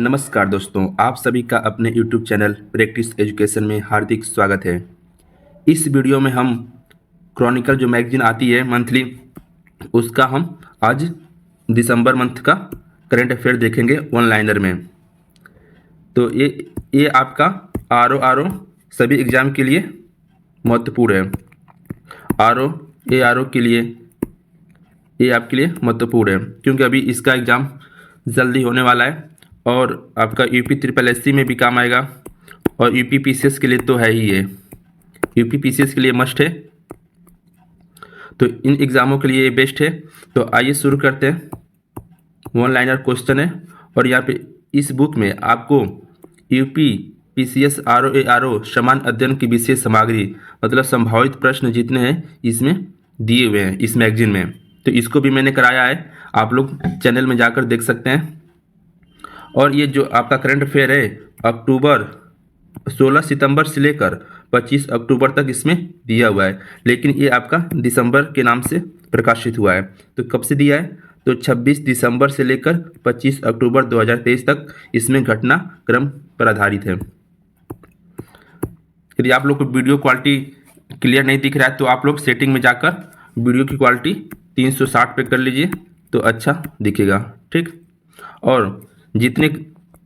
नमस्कार दोस्तों, आप सभी का अपने YouTube चैनल प्रैक्टिस एजुकेशन में हार्दिक स्वागत है। इस वीडियो में हम क्रॉनिकल जो मैगजीन आती है मंथली, उसका हम आज दिसंबर मंथ का करंट अफेयर देखेंगे ऑनलाइनर में। तो ये आपका आर ओ सभी एग्ज़ाम के लिए महत्वपूर्ण है। आर ओ के लिए ये आपके लिए महत्वपूर्ण है क्योंकि अभी इसका एग्ज़ाम जल्दी होने वाला है और आपका यूपी ट्रिपल एससी में भी काम आएगा और यूपी पीसीएस के लिए तो है ही है, यूपी पीसीएस के लिए मस्ट है। तो इन एग्ज़ामों के लिए ये बेस्ट है। तो आइए शुरू करते हैं। वन लाइनर क्वेश्चन है और यहाँ पे इस बुक में आपको यूपी पीसीएस आर ओ समान अध्ययन की विशेष सामग्री मतलब संभावित प्रश्न जितने हैं इसमें दिए हुए हैं इस मैगजीन में। तो इसको भी मैंने कराया है, आप लोग चैनल में जाकर देख सकते हैं। और ये जो आपका करंट अफेयर है अक्टूबर 16 सितंबर से लेकर 25 अक्टूबर तक इसमें दिया हुआ है, लेकिन ये आपका दिसंबर के नाम से प्रकाशित हुआ है। तो कब से दिया है? तो 26 दिसंबर से लेकर 25 अक्टूबर 2023 तक इसमें घटना क्रम पर आधारित है। यदि आप लोग को वीडियो क्वालिटी क्लियर नहीं दिख रहा है तो आप लोग सेटिंग में जाकर वीडियो की क्वालिटी 360 पे कर लीजिए तो अच्छा दिखेगा, ठीक। और जितने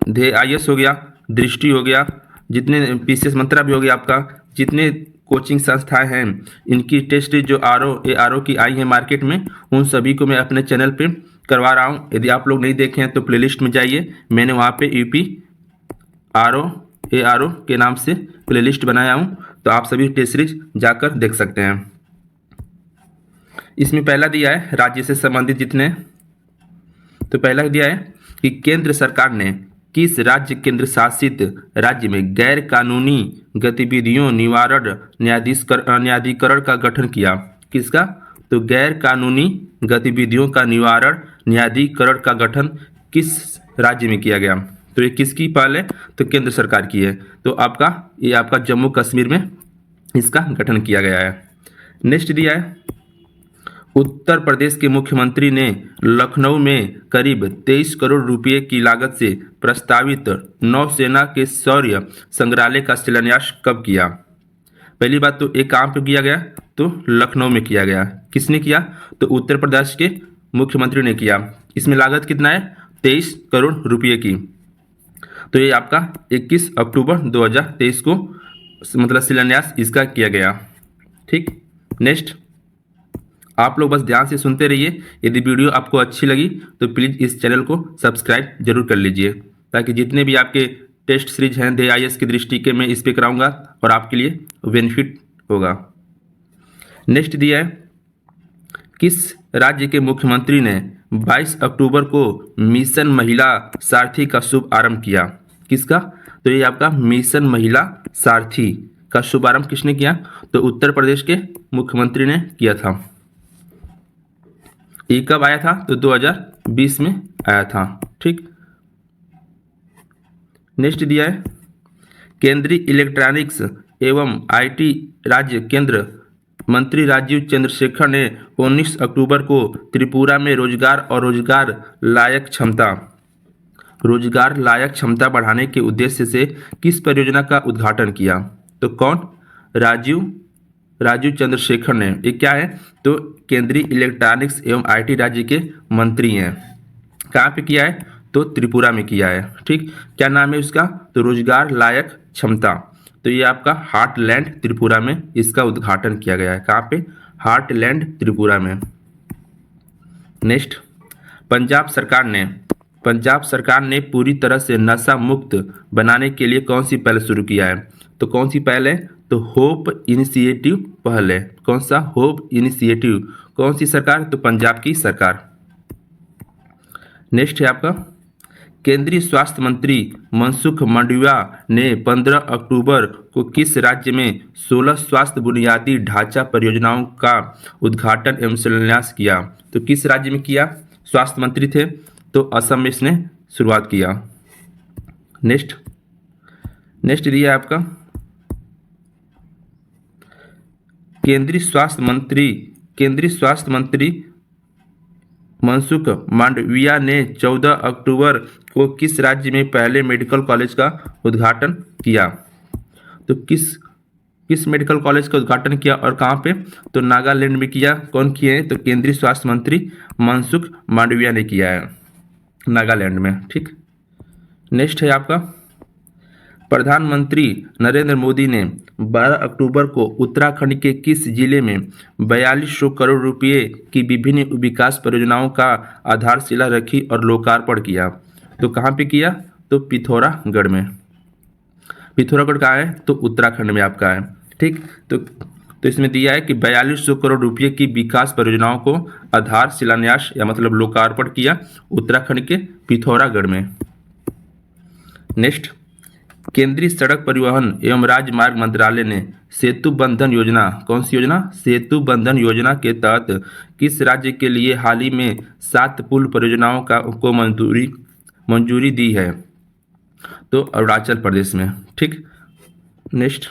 IAS हो गया, दृष्टि हो गया, जितने पीसीएस मंत्रा भी हो गया, आपका जितने कोचिंग संस्थाएं हैं इनकी टेस्ट जो आर ओ की आई है मार्केट में, उन सभी को मैं अपने चैनल पे करवा रहा हूँ। यदि आप लोग नहीं देखे हैं तो प्लेलिस्ट में जाइए, मैंने वहाँ पे यूपी आर ओ के नाम से प्लेलिस्ट बनाया हूँ, तो आप सभी टेस्ट सीरीज जाकर देख सकते हैं। इसमें पहला दिया है राज्य से संबंधित जितने, तो पहला दिया है कि केंद्र सरकार ने किस राज्य केंद्र शासित राज्य में गैर कानूनी गतिविधियों निवारण न्यायाधिकरण का गठन किया? किसका? तो गैर कानूनी गतिविधियों का निवारण न्यायाधिकरण का गठन किस राज्य में किया गया? तो ये किसकी पहल है? तो केंद्र सरकार की है। तो ये आपका जम्मू कश्मीर में इसका गठन किया गया है। नेक्स्ट दिया है उत्तर प्रदेश के मुख्यमंत्री ने लखनऊ में करीब 23 करोड़ रुपए की लागत से प्रस्तावित नौसेना के शौर्य संग्रहालय का शिलान्यास कब किया? पहली बात तो एक कहाँ पे किया गया? तो लखनऊ में किया गया। किसने किया? तो उत्तर प्रदेश के मुख्यमंत्री ने किया। इसमें लागत कितना है? 23 करोड़ रुपये की। तो ये आपका 21 अक्टूबर 2023 को मतलब शिलान्यास इसका किया गया, ठीक। नेक्स्ट, आप लोग बस ध्यान से सुनते रहिए। यदि वीडियो आपको अच्छी लगी तो प्लीज़ इस चैनल को सब्सक्राइब जरूर कर लीजिए, ताकि जितने भी आपके टेस्ट सीरीज हैं IAS की दृष्टि के मैं इस पर कराऊंगा और आपके लिए बेनिफिट होगा। नेक्स्ट दिया है किस राज्य के मुख्यमंत्री ने 22 अक्टूबर को मिशन महिला सारथी का शुभारंभ किया? किसका? तो ये आपका मिशन महिला सारथी का शुभारंभ किसने किया? तो उत्तर प्रदेश के मुख्यमंत्री ने किया था। ये कब आया था? तो 2020 में आया था, ठीक। नेक्स्ट दिया है केंद्रीय इलेक्ट्रॉनिक्स एवं IT राज्य केंद्र मंत्री राजीव चंद्रशेखर ने 19 अक्टूबर को त्रिपुरा में रोजगार लायक क्षमता बढ़ाने के उद्देश्य से किस परियोजना का उद्घाटन किया? तो कौन? राजीव चंद्रशेखर ने। ये क्या है? तो केंद्रीय इलेक्ट्रॉनिक्स एवं IT राज्य के मंत्री हैं। कहाँ पे किया है? तो त्रिपुरा में किया है, ठीक। क्या नाम है उसका? तो रोजगार लायक क्षमता। तो ये आपका हार्टलैंड त्रिपुरा में इसका उद्घाटन किया गया है। कहाँ पे? हार्टलैंड त्रिपुरा में। नेक्स्ट, पंजाब सरकार ने पूरी तरह से नशा मुक्त बनाने के लिए कौन सी पहल शुरू किया है? तो कौन सी पहल है? तो होप इनिशिएटिव पहल है। कौन सा? Hope initiative. कौन सी सरकार? तो पंजाब की सरकार। नेक्स्ट है आपका केंद्रीय स्वास्थ्य मंत्री मनसुख मांडविया ने 15 अक्टूबर को किस राज्य में 16 स्वास्थ्य बुनियादी ढांचा परियोजनाओं का उद्घाटन एवं शिलान्यास किया? तो किस राज्य में किया? स्वास्थ्य मंत्री थे तो असम में इसने शुरुआत किया। नेक्स्ट दिया है आपका केंद्रीय स्वास्थ्य मंत्री मनसुख मांडविया ने 14 अक्टूबर को किस राज्य में पहले मेडिकल कॉलेज का उद्घाटन किया? तो किस मेडिकल कॉलेज का उद्घाटन किया और कहाँ पे? तो नागालैंड में किया। कौन किए हैं? तो केंद्रीय स्वास्थ्य मंत्री मनसुख मांडविया ने किया है, नागालैंड में। ठीक, नेक्स्ट है आपका, प्रधानमंत्री नरेंद्र मोदी ने 12 अक्टूबर को उत्तराखंड के किस जिले में 4200 करोड़ रुपए की विभिन्न विकास परियोजनाओं का आधारशिला रखी और लोकार्पण किया? तो कहाँ पे किया? तो पिथौरागढ़ में। पिथौरागढ़ कहाँ है? तो उत्तराखंड में आपका है। ठीक, तो इसमें दिया है कि 4200 करोड़ रुपए की विकास परियोजनाओं को आधार शिलान्यास या मतलब लोकार्पण किया उत्तराखंड के पिथौरागढ़ में। नेक्स्ट, केंद्रीय सड़क परिवहन एवं राजमार्ग मंत्रालय ने सेतु बंधन योजना, कौन सी योजना? सेतु बंधन योजना के तहत किस राज्य के लिए हाल ही में 7 पुल परियोजनाओं को मंजूरी दी है? तो अरुणाचल प्रदेश में। ठीक, नेक्स्ट,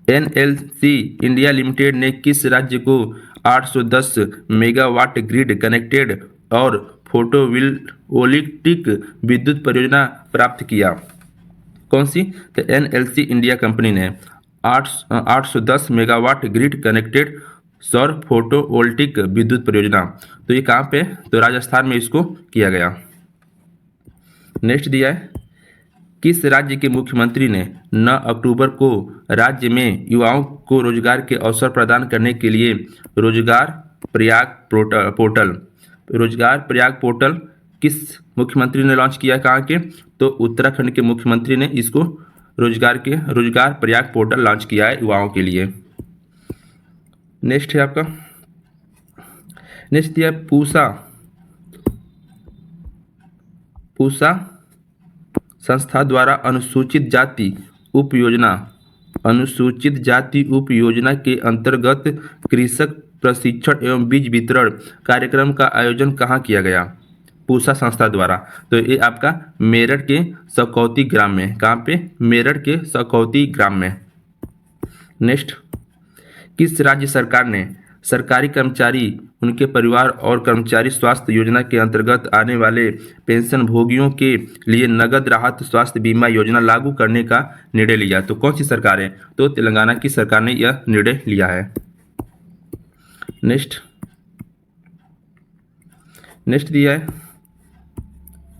एनएलसी इंडिया लिमिटेड ने किस राज्य को 810 मेगावाट ग्रिड कनेक्टेड और फोटोवोल्टिक विद्युत परियोजना प्राप्त किया? कौन सी? तो एनएलसी इंडिया कंपनी ने 810 मेगावाट ग्रिड कनेक्टेड सौर फोटोवोल्टिक विद्युत परियोजना, तो ये कहाँ पे? तो राजस्थान में इसको किया गया। नेक्स्ट दिया है, किस राज्य के मुख्यमंत्री ने 9 अक्टूबर को राज्य में युवाओं को रोजगार के अवसर प्रदान करने के लिए रोजगार प्रयाग पोर्टल किस मुख्यमंत्री ने लॉन्च किया? कहाँ के? तो उत्तराखंड के मुख्यमंत्री ने इसको रोजगार प्रयाग पोर्टल लॉन्च किया है युवाओं के लिए। नेक्स्ट है आपका, नेक्स्ट दिया पूसा संस्था द्वारा अनुसूचित जाति उपयोजना के अंतर्गत कृषक प्रशिक्षण एवं बीज वितरण कार्यक्रम का आयोजन कहाँ किया गया? पूसा संस्था द्वारा, तो ये आपका मेरठ के सकौती ग्राम में। कहाँ पे? मेरठ के सकौती ग्राम में। नेक्स्ट, किस राज्य सरकार ने सरकारी कर्मचारी, उनके परिवार और कर्मचारी स्वास्थ्य योजना के अंतर्गत आने वाले पेंशन भोगियों के लिए नगद राहत स्वास्थ्य बीमा योजना लागू करने का निर्णय लिया? तो कौन सी सरकार है? तो तेलंगाना की सरकार ने यह निर्णय लिया है। नेक्स्ट दिया है,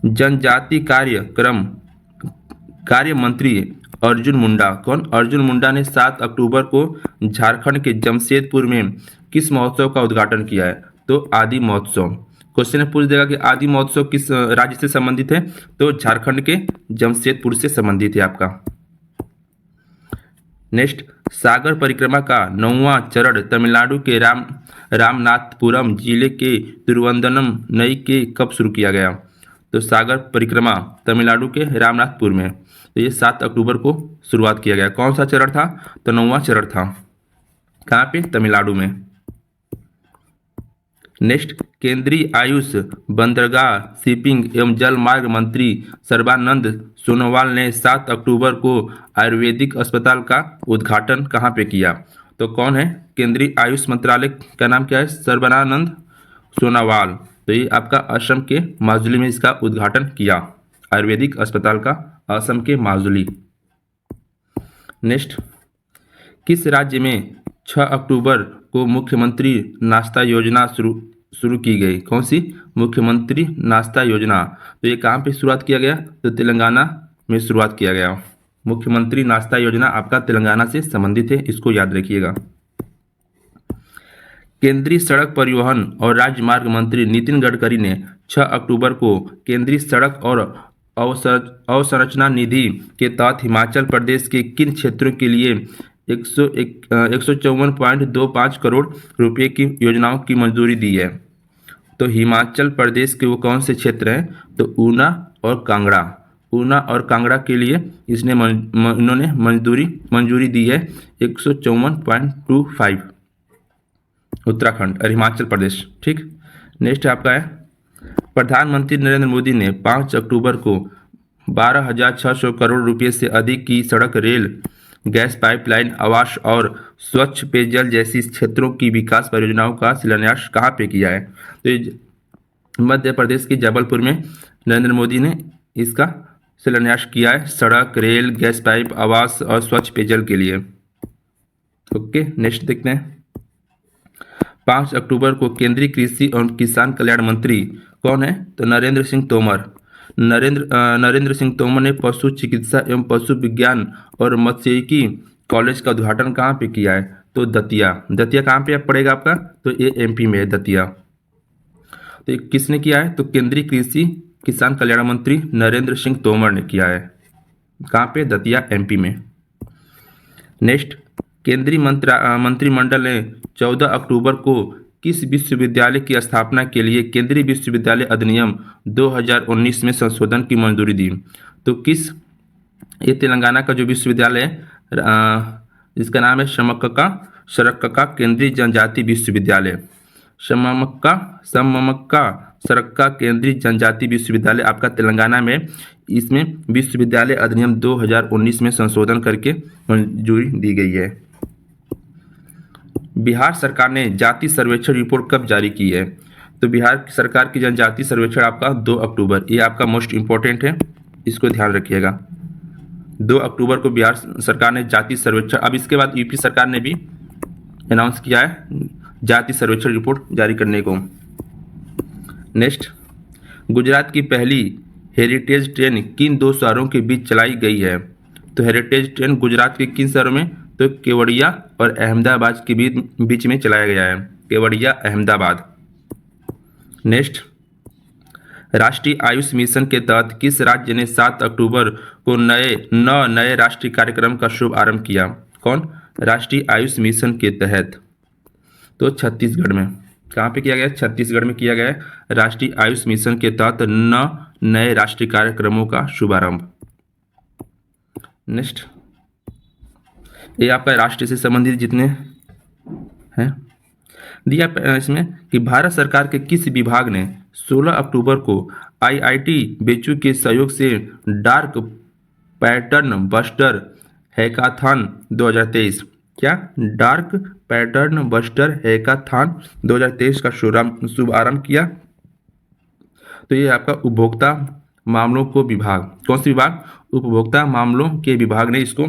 जनजाति कार्य मंत्री अर्जुन मुंडा, कौन? अर्जुन मुंडा ने 7 अक्टूबर को झारखंड के जमशेदपुर में किस महोत्सव का उद्घाटन किया है? तो आदि महोत्सव। क्वेश्चन पूछ देगा कि आदि महोत्सव किस राज्य से संबंधित है? तो झारखंड के जमशेदपुर से संबंधित है आपका। नेक्स्ट, सागर परिक्रमा का 9वां चरण तमिलनाडु के रामनाथपुरम जिले के तिरुवंदनमई के कब शुरू किया गया? तो सागर परिक्रमा तमिलनाडु के रामनाथपुर में, तो ये 7 अक्टूबर को शुरुआत किया गया। कौन सा चरण था? तो 9वां चरण था। कहाँ पे? तमिलनाडु में। नेक्स्ट, केंद्रीय आयुष, बंदरगाह, शिपिंग एवं जल मार्ग मंत्री सर्बानंद सोनोवाल ने 7 अक्टूबर को आयुर्वेदिक अस्पताल का उद्घाटन कहाँ पे किया? तो कौन है? केंद्रीय आयुष मंत्रालय का नाम क्या है? सर्बानंद सोनोवाल। तो ये आपका असम के माजुली में इसका उद्घाटन किया, आयुर्वेदिक अस्पताल का, असम के माजुली। नेक्स्ट, किस राज्य में 6 अक्टूबर को मुख्यमंत्री नाश्ता योजना शुरू की गई? कौन सी? मुख्यमंत्री नाश्ता योजना। तो ये कहाँ पे शुरुआत किया गया? तो तेलंगाना में शुरुआत किया गया। मुख्यमंत्री नाश्ता योजना आपका तेलंगाना से संबंधित है, इसको याद रखिएगा। केंद्रीय सड़क परिवहन और राजमार्ग मंत्री नितिन गडकरी ने 6 अक्टूबर को केंद्रीय सड़क और अवसंरचना निधि के तहत हिमाचल प्रदेश के किन क्षेत्रों के लिए 154.25 करोड़ रुपए की योजनाओं की मंजूरी दी है? तो हिमाचल प्रदेश के वो कौन से क्षेत्र हैं? तो ऊना और कांगड़ा के लिए इन्होंने मंजूरी दी है 154.25 उत्तराखंड और हिमाचल प्रदेश। ठीक, नेक्स्ट आपका है, प्रधानमंत्री नरेंद्र मोदी ने 5 अक्टूबर को 12,600 करोड़ रुपए से अधिक की सड़क, रेल, गैस पाइपलाइन, आवास और स्वच्छ पेयजल जैसी क्षेत्रों की विकास परियोजनाओं का शिलान्यास कहाँ पे किया है? तो ये मध्य प्रदेश के जबलपुर में नरेंद्र मोदी ने इसका शिलान्यास किया है, सड़क, रेल, गैस पाइप, आवास और स्वच्छ पेयजल के लिए। ओके, नेक्स्ट देखते हैं। 5 अक्टूबर को केंद्रीय कृषि और किसान कल्याण मंत्री कौन है? तो नरेंद्र सिंह तोमर। नरेंद्र सिंह तोमर ने पशु चिकित्सा एवं पशु विज्ञान और मत्स्यिकी कॉलेज का उद्घाटन कहाँ पे किया है? तो दतिया। दतिया कहाँ पे पड़ेगा आपका? तो ये एमपी में है दतिया। तो ये किसने किया है? तो केंद्रीय कृषि किसान कल्याण मंत्री नरेंद्र सिंह तोमर ने किया है। कहाँ पे? दतिया, एमपी में। नेक्स्ट, केंद्रीय मंत्रिमंडल ने 14 अक्टूबर को किस विश्वविद्यालय की स्थापना के लिए केंद्रीय विश्वविद्यालय अधिनियम 2019 में संशोधन की मंजूरी दी? तो किस, ये तेलंगाना का जो विश्वविद्यालय है जिसका नाम है शरक्का केंद्रीय जनजाति विश्वविद्यालय, समक्का सरक्का केंद्रीय जनजाति विश्वविद्यालय आपका तेलंगाना में, इसमें विश्वविद्यालय अधिनियम 2019 में संशोधन करके मंजूरी दी गई है। बिहार सरकार ने जाति सर्वेक्षण रिपोर्ट कब जारी की है? तो बिहार सरकार की जनजाति सर्वेक्षण आपका 2 अक्टूबर, ये आपका मोस्ट इंपॉर्टेंट है, इसको ध्यान रखिएगा। 2 अक्टूबर को बिहार सरकार ने जाति सर्वेक्षण, अब इसके बाद यूपी सरकार ने भी अनाउंस किया है जाति सर्वेक्षण रिपोर्ट जारी करने को। नेक्स्ट, गुजरात की पहली हेरिटेज ट्रेन किन 2 शहरों के बीच चलाई गई है? तो हेरिटेज ट्रेन गुजरात के किन शहरों में? तो केवड़िया और अहमदाबाद के बीच में चलाया गया है, केवड़िया, अहमदाबाद। नेक्स्ट, राष्ट्रीय आयुष मिशन के तहत किस राज्य ने 7 अक्टूबर को नए राष्ट्रीय कार्यक्रम का शुभारंभ किया? कौन? राष्ट्रीय आयुष मिशन के तहत, तो छत्तीसगढ़ में। कहाँ पे किया गया? छत्तीसगढ़ में किया गया राष्ट्रीय आयुष मिशन के तहत नए राष्ट्रीय कार्यक्रमों का शुभारंभ। नेक्स्ट, ये आपका राष्ट्र से संबंधित जितने हैं दिया इसमें कि भारत सरकार के किस विभाग ने 16 अक्टूबर को आईआईटी बेचू के सहयोग से डार्क पैटर्न बस्टर हैकाथॉन 2023, क्या? डार्क पैटर्न बस्टर हैकाथॉन 2023 का शुभारंभ किया। तो ये आपका उपभोक्ता मामलों को विभाग, कौन सा विभाग? उपभोक्ता मामलों के विभाग ने इसको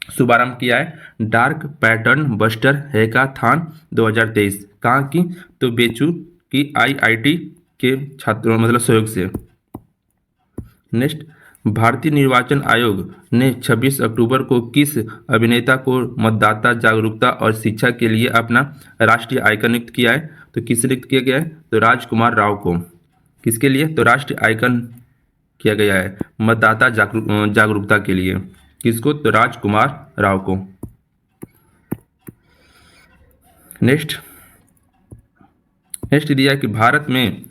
शुभारंभ किया है, डार्क पैटर्न बस्टर हैकाथॉन 2023। कहाँ की? तो बेचू की आईआईटी के छात्रों मतलब सहयोग से। नेक्स्ट, भारतीय निर्वाचन आयोग ने 26 अक्टूबर को किस अभिनेता को मतदाता जागरूकता और शिक्षा के लिए अपना राष्ट्रीय आइकन नियुक्त किया है? तो किसे नियुक्त किया गया है? तो राजकुमार राव को। किसके लिए? तो राष्ट्रीय आइकन किया गया है मतदाता जागरूकता के लिए। किसको? तो राजकुमार राव को। नेक्स्ट दिया कि भारत में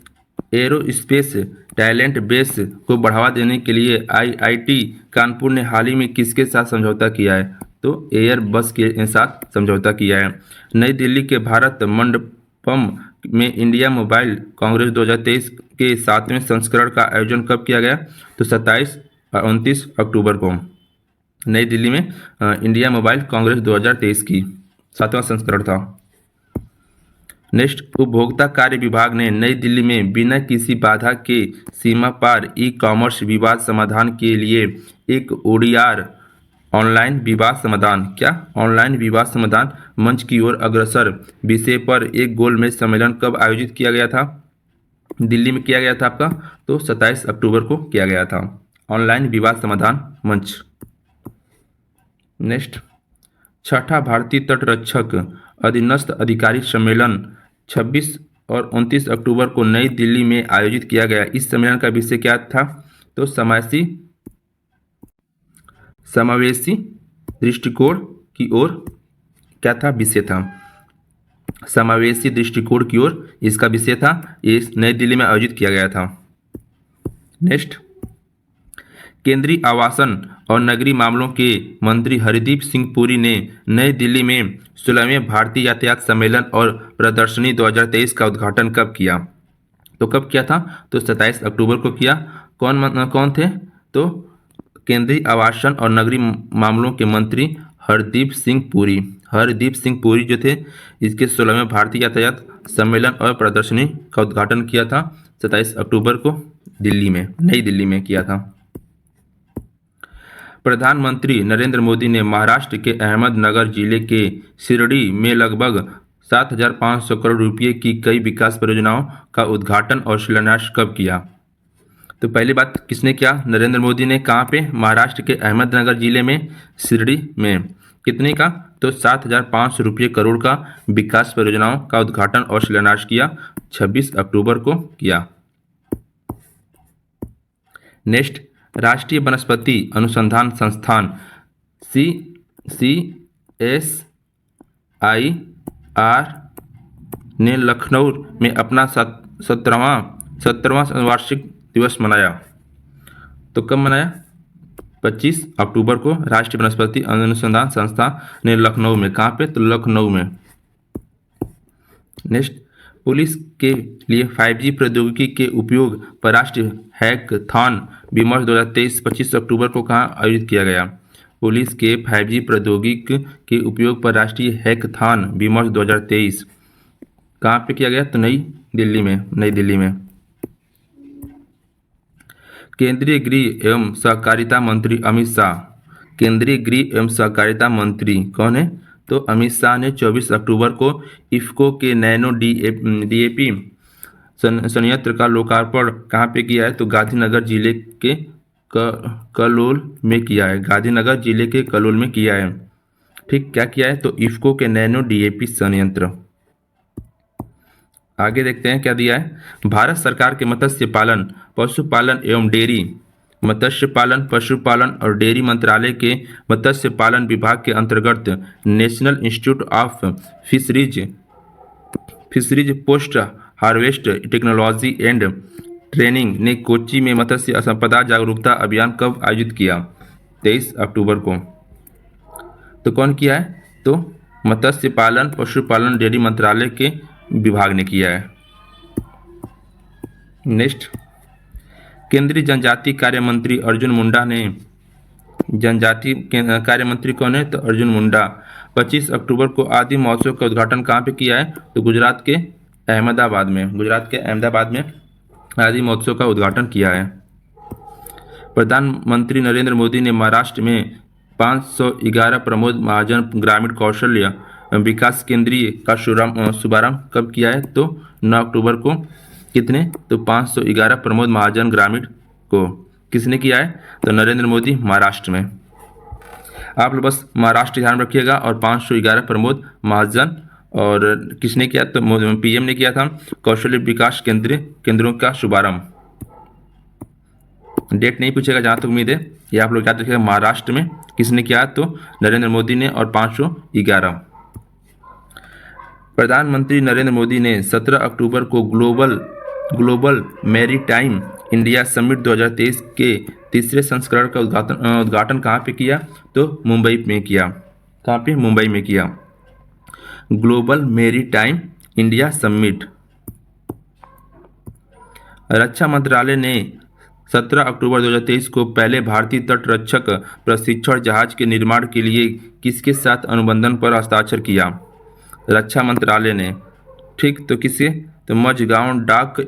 एरोस्पेस टैलेंट बेस को बढ़ावा देने के लिए आईआईटी कानपुर ने हाल ही में किसके साथ समझौता किया है? तो एयरबस के साथ समझौता किया है। नई दिल्ली के भारत मंडपम में इंडिया मोबाइल कांग्रेस 2023 के 7वें संस्करण का आयोजन कब किया गया? तो 27 और 29 अक्टूबर को नई दिल्ली में इंडिया मोबाइल कांग्रेस 2023 की 7वां संस्करण था। नेक्स्ट, उपभोक्ता कार्य विभाग ने नई दिल्ली में बिना किसी बाधा के सीमा पार ई कॉमर्स विवाद समाधान के लिए एक ओडीआर ऑनलाइन विवाद समाधान, क्या? ऑनलाइन विवाद समाधान मंच की ओर अग्रसर विषय पर एक गोलमेज सम्मेलन कब आयोजित किया गया था? दिल्ली में किया गया था आपका, तो 27 अक्टूबर को किया गया था ऑनलाइन विवाद समाधान मंच। नेक्स्ट, छठा भारतीय तटरक्षक अधीनस्थ अधिकारी सम्मेलन 26 और 29 अक्टूबर को नई दिल्ली में आयोजित किया गया। इस सम्मेलन का विषय क्या था? तो समावेशी दृष्टिकोण की ओर, क्या था विषय था? समावेशी दृष्टिकोण की ओर इसका विषय था। ये नई दिल्ली में आयोजित किया गया था। नेक्स्ट, केंद्रीय आवासन और नगरीय मामलों के मंत्री हरदीप सिंह पुरी ने नई दिल्ली में 16वें भारतीय यातायात सम्मेलन और प्रदर्शनी 2023 का उद्घाटन कब किया? तो कब किया था? तो 27 अक्टूबर को किया। कौन थे? तो केंद्रीय आवासन और नगरीय मामलों के मंत्री हरदीप सिंह पुरी जो थे, इसके 16वें भारतीय यातायात सम्मेलन और प्रदर्शनी का उद्घाटन किया था 27 अक्टूबर को नई दिल्ली में किया था। प्रधानमंत्री नरेंद्र मोदी ने महाराष्ट्र के अहमदनगर जिले के शिरडी में लगभग 7,500 करोड़ रुपये की कई विकास परियोजनाओं का उद्घाटन और शिलान्यास कब किया? तो पहली बात किसने किया? नरेंद्र मोदी ने। कहाँ पे? महाराष्ट्र के अहमदनगर जिले में शिरडी में। कितने का? तो 7,500 रुपये करोड़ का विकास परियोजनाओं का उद्घाटन और शिलान्यास किया, 26 अक्टूबर को किया। नेक्स्ट, राष्ट्रीय वनस्पति अनुसंधान संस्थान CSIR ने लखनऊ में अपना 17वां वार्षिक दिवस मनाया। तो कब मनाया? 25 अक्टूबर को राष्ट्रीय वनस्पति अनुसंधान संस्थान ने लखनऊ में। कहाँ पे? तो लखनऊ में। नेक्स्ट, पुलिस के लिए 5G प्रौद्योगिकी के उपयोग पर राष्ट्रीय हैकथॉन विमर्श 2023 25 अक्टूबर को कहाँ आयोजित किया गया? पुलिस के 5G प्रौद्योगिकी के उपयोग पर राष्ट्रीय हैकथॉन विमर्श 2023 कहाँ पे किया गया? तो नई दिल्ली में। केंद्रीय गृह एवं सहकारिता मंत्री अमित शाह, केंद्रीय गृह एवं सहकारिता मंत्री कौन है? तो अमित शाह ने 24 अक्टूबर को इफ्को के नैनो DAP संयंत्र का लोकार्पण कहाँ पे किया है? तो गांधीनगर जिले के कलोल में किया है। गांधीनगर जिले के कलोल में किया है। ठीक, क्या किया है? तो इफ्को के नैनो DAP संयंत्र। आगे देखते हैं क्या दिया है। भारत सरकार के मत्स्य पालन, पशुपालन एवं डेयरी, मत्स्य पालन, पशुपालन और डेयरी मंत्रालय के मत्स्य पालन विभाग के अंतर्गत national institute of fisheries post harvest technology and training ने कोच्चि में मत्स्य संपदा जागरूकता अभियान कब आयोजित किया? 23 अक्टूबर को। तो कौन किया है? तो मत्स्य पालन, पशुपालन, डेयरी मंत्रालय के विभाग ने किया है। नेक्स्ट, केंद्रीय जनजातीय कार्य मंत्री अर्जुन मुंडा ने, जनजातीय कार्य मंत्री कौन है? तो अर्जुन मुंडा 25 अक्टूबर को आदि महोत्सव का उद्घाटन कहाँ पे किया है? तो गुजरात के अहमदाबाद में आदि महोत्सव का उद्घाटन किया है। प्रधानमंत्री नरेंद्र मोदी ने महाराष्ट्र में 511 प्रमोद महाजन ग्रामीण कौशल्य विकास केंद्रीय का शुभारंभ कब किया है? तो 9 अक्टूबर को। कितने? तो 511 प्रमोद महाजन ग्रामीण को किसने किया है? तो नरेंद्र मोदी, महाराष्ट्र में। आप लोग बस महाराष्ट्र ध्यान रखिएगा। और 511 प्रमोद महाजन, और किसने किया? तो PM ने किया था। कौशल्य विकास केंद्रों का शुभारंभ। डेट नहीं पूछेगा जहाँ तक उम्मीद है, ये आप लोग याद रखिएगा। महाराष्ट्र में किसने किया? तो नरेंद्र मोदी ने, और 511। प्रधानमंत्री नरेंद्र मोदी ने 17 अक्टूबर को ग्लोबल मैरीटाइम इंडिया समिट 2023 के तीसरे संस्करण का उद्घाटन कहाँ पे किया? तो मुंबई में किया। कहाँ पे? मुंबई में किया। Global maritime India summit. रक्षा मंत्रालय ने 17 अक्टूबर 2023 को पहले भारतीय तटरक्षक प्रशिक्षण जहाज के निर्माण के लिए किसके साथ अनुबंधन पर हस्ताक्षर किया? रक्षा मंत्रालय ने। ठीक, तो किसके? तो मझगांव डाक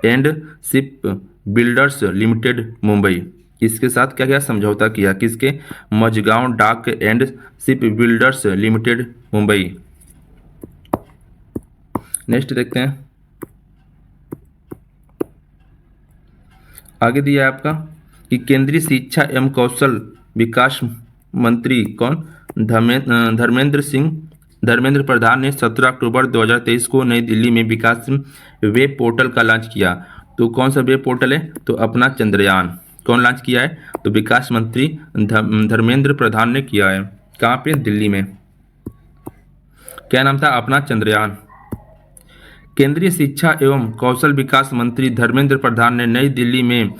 and ship builders limited Mumbai, इसके साथ क्या समझौता किया? किसके? मझगांव डाक and ship builders limited Mumbai. Next देखते हैं। आगे दिया है आपका कि केंद्रीय शिक्षा एवं कौशल विकास मंत्री कौन? धर्मेंद्र प्रधान ने 17 अक्टूबर 2023 को नई दिल्ली में विकास वेब पोर्टल का लॉन्च किया। तो कौन सा वेब पोर्टल है? तो अपना चंद्रयान। कौन लॉन्च किया है? तो विकास मंत्री धर्मेंद्र प्रधान ने किया है। कहाँ पे? दिल्ली में। क्या नाम था? अपना चंद्रयान। केंद्रीय शिक्षा एवं कौशल विकास मंत्री धर्मेंद्र प्रधान ने नई दिल्ली में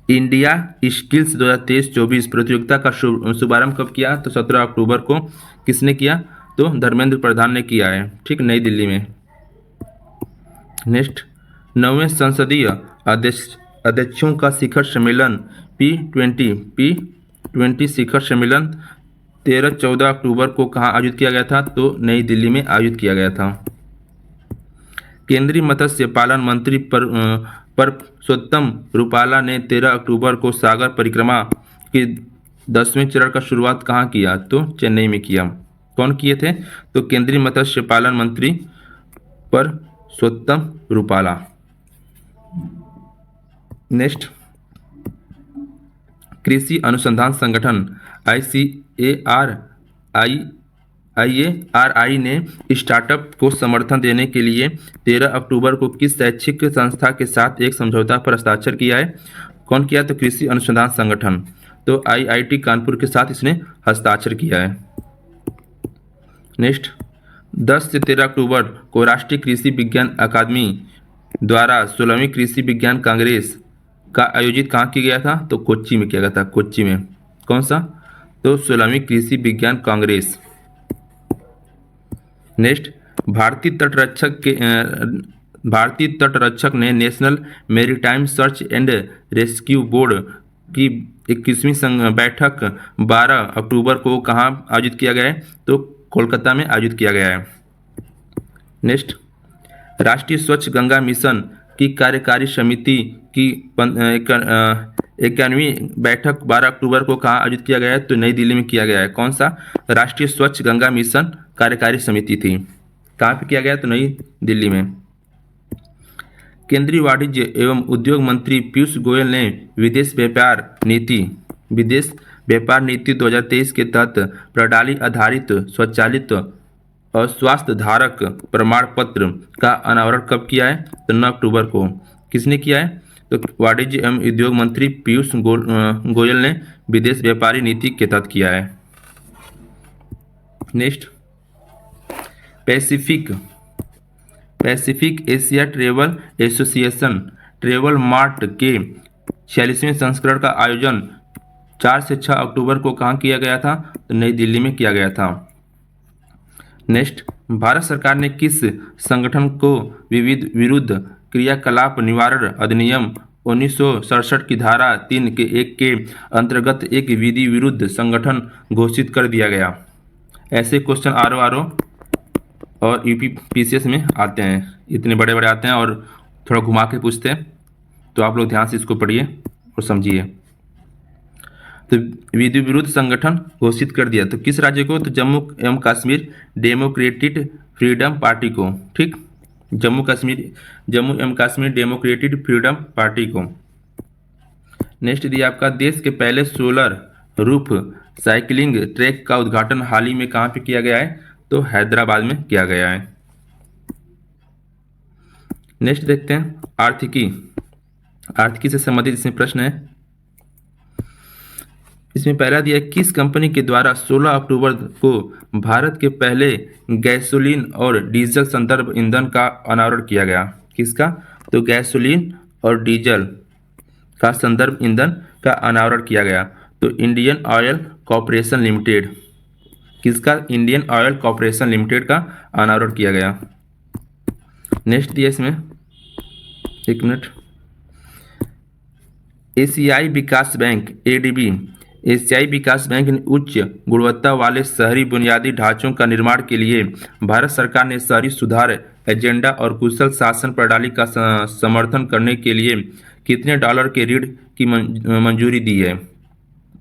इंडिया स्किल्स 2023-24 प्रतियोगिता का शुभारंभ कब किया? तो 17 अक्टूबर को। किसने किया? तो धर्मेंद्र प्रधान ने किया है। ठीक, नई दिल्ली में। नेक्स्ट, 9वें संसदीय अध्यक्षों का शिखर सम्मेलन P20 शिखर सम्मेलन 13-14 अक्टूबर को कहाँ आयोजित किया गया था? तो नई दिल्ली में आयोजित किया गया था। केंद्रीय मत्स्य पालन मंत्री परसोत्तम रुपाला ने 13 अक्टूबर को सागर परिक्रमा के 10वें चरण का शुरुआत कहाँ किया? तो चेन्नई में किया। कौन किए थे? तो केंद्रीय मत्स्य पालन मंत्री परसोत्तम रुपाला। नेक्स्ट, कृषि अनुसंधान संगठन ICARI ने स्टार्टअप को समर्थन देने के लिए 13 अक्टूबर को किस शैक्षिक संस्था के साथ एक समझौता पर हस्ताक्षर किया है? कौन किया? तो कृषि अनुसंधान संगठन। तो IIT कानपुर के साथ इसने हस्ताक्षर किया है। नेक्स्ट, 10 से 13 अक्टूबर को राष्ट्रीय कृषि विज्ञान अकादमी द्वारा 16वीं कृषि विज्ञान कांग्रेस का आयोजित कहाँ किया गया था? तो कोच्चि में किया गया था। कोच्चि में। कौन सा? तो 16वीं कृषि विज्ञान कांग्रेस। नेक्स्ट, भारतीय तटरक्षक ने national maritime search and rescue board की 21वीं बैठक 12 अक्टूबर को कहाँ आयोजित किया गया है? तो कोलकाता में आयोजित किया गया है। नेक्स्ट, राष्ट्रीय स्वच्छ गंगा मिशन की कार्यकारी समिति की 51वीं बैठक 12 अक्टूबर को कहाँ आयोजित किया गया है? तो नई दिल्ली में किया गया है। कौन सा? राष्ट्रीय स्वच्छ गंगा मिशन कार्यकारी समिति थी। कहाँ पे किया गया? तो नई दिल्ली में। केंद्रीय वाणिज्य एवं उद्योग मंत्री पीयूष गोयल ने विदेश व्यापार नीति 2023 के तहत प्रणाली आधारित स्वचालित और स्वास्थ्य धारक प्रमाण पत्र का अनावरण कब किया है? तो 9 अक्टूबर को। किसने किया है? तो वाणिज्य एवं उद्योग मंत्री पीयूष गोयल ने विदेश व्यापारी नीति के तहत किया है। Next, Pacific Asia travel association travel mart के 46वें संस्करण का आयोजन 4 से 6 अक्टूबर को कहाँ किया गया था? तो नई दिल्ली में किया गया था। नेक्स्ट, भारत सरकार ने किस संगठन को विरुद्ध क्रियाकलाप निवारण अधिनियम 1967 की धारा 3 के 1 के अंतर्गत एक विधि विरुद्ध संगठन घोषित कर दिया गया? ऐसे क्वेश्चन आर और UPPCS में आते हैं। इतने बड़े बड़े आते हैं और थोड़ा घुमा के पूछते हैं, तो आप लोग ध्यान से इसको पढ़िए और समझिए। तो विधि विरुद्ध संगठन घोषित कर दिया तो किस राज्य को? तो जम्मू एवं कश्मीर डेमोक्रेटिक फ्रीडम पार्टी को। ठीक, जम्मू एवं कश्मीर डेमोक्रेटिक फ्रीडम पार्टी को। नेक्स्ट दिया आपका, देश के पहले सोलर रूफ साइकिलिंग ट्रैक का उद्घाटन हाल ही में कहाँ पे किया गया है? तो हैदराबाद में किया गया है। नेक्स्ट देखते हैं आर्थिकी से संबंधित इसमें प्रश्न है। इसमें पहला दिया, किस कंपनी के द्वारा 16 अक्टूबर को भारत के पहले गैसोलीन और डीजल संदर्भ ईंधन का अनावरण किया गया? किसका? तो गैसोलीन और डीजल का संदर्भ ईंधन का अनावरण किया गया। तो इंडियन ऑयल कॉरपोरेशन लिमिटेड। किसका? इंडियन ऑयल कॉरपोरेशन लिमिटेड का अनावरण किया गया। नेक्स्ट दिया इसमें, एक मिनट, एशियाई विकास बैंक ADB एशियाई विकास बैंक ने उच्च गुणवत्ता वाले शहरी बुनियादी ढांचों का निर्माण के लिए भारत सरकार ने शहरी सुधार एजेंडा और कुशल शासन प्रणाली का समर्थन करने के लिए कितने डॉलर के ऋण की मंजूरी दी है?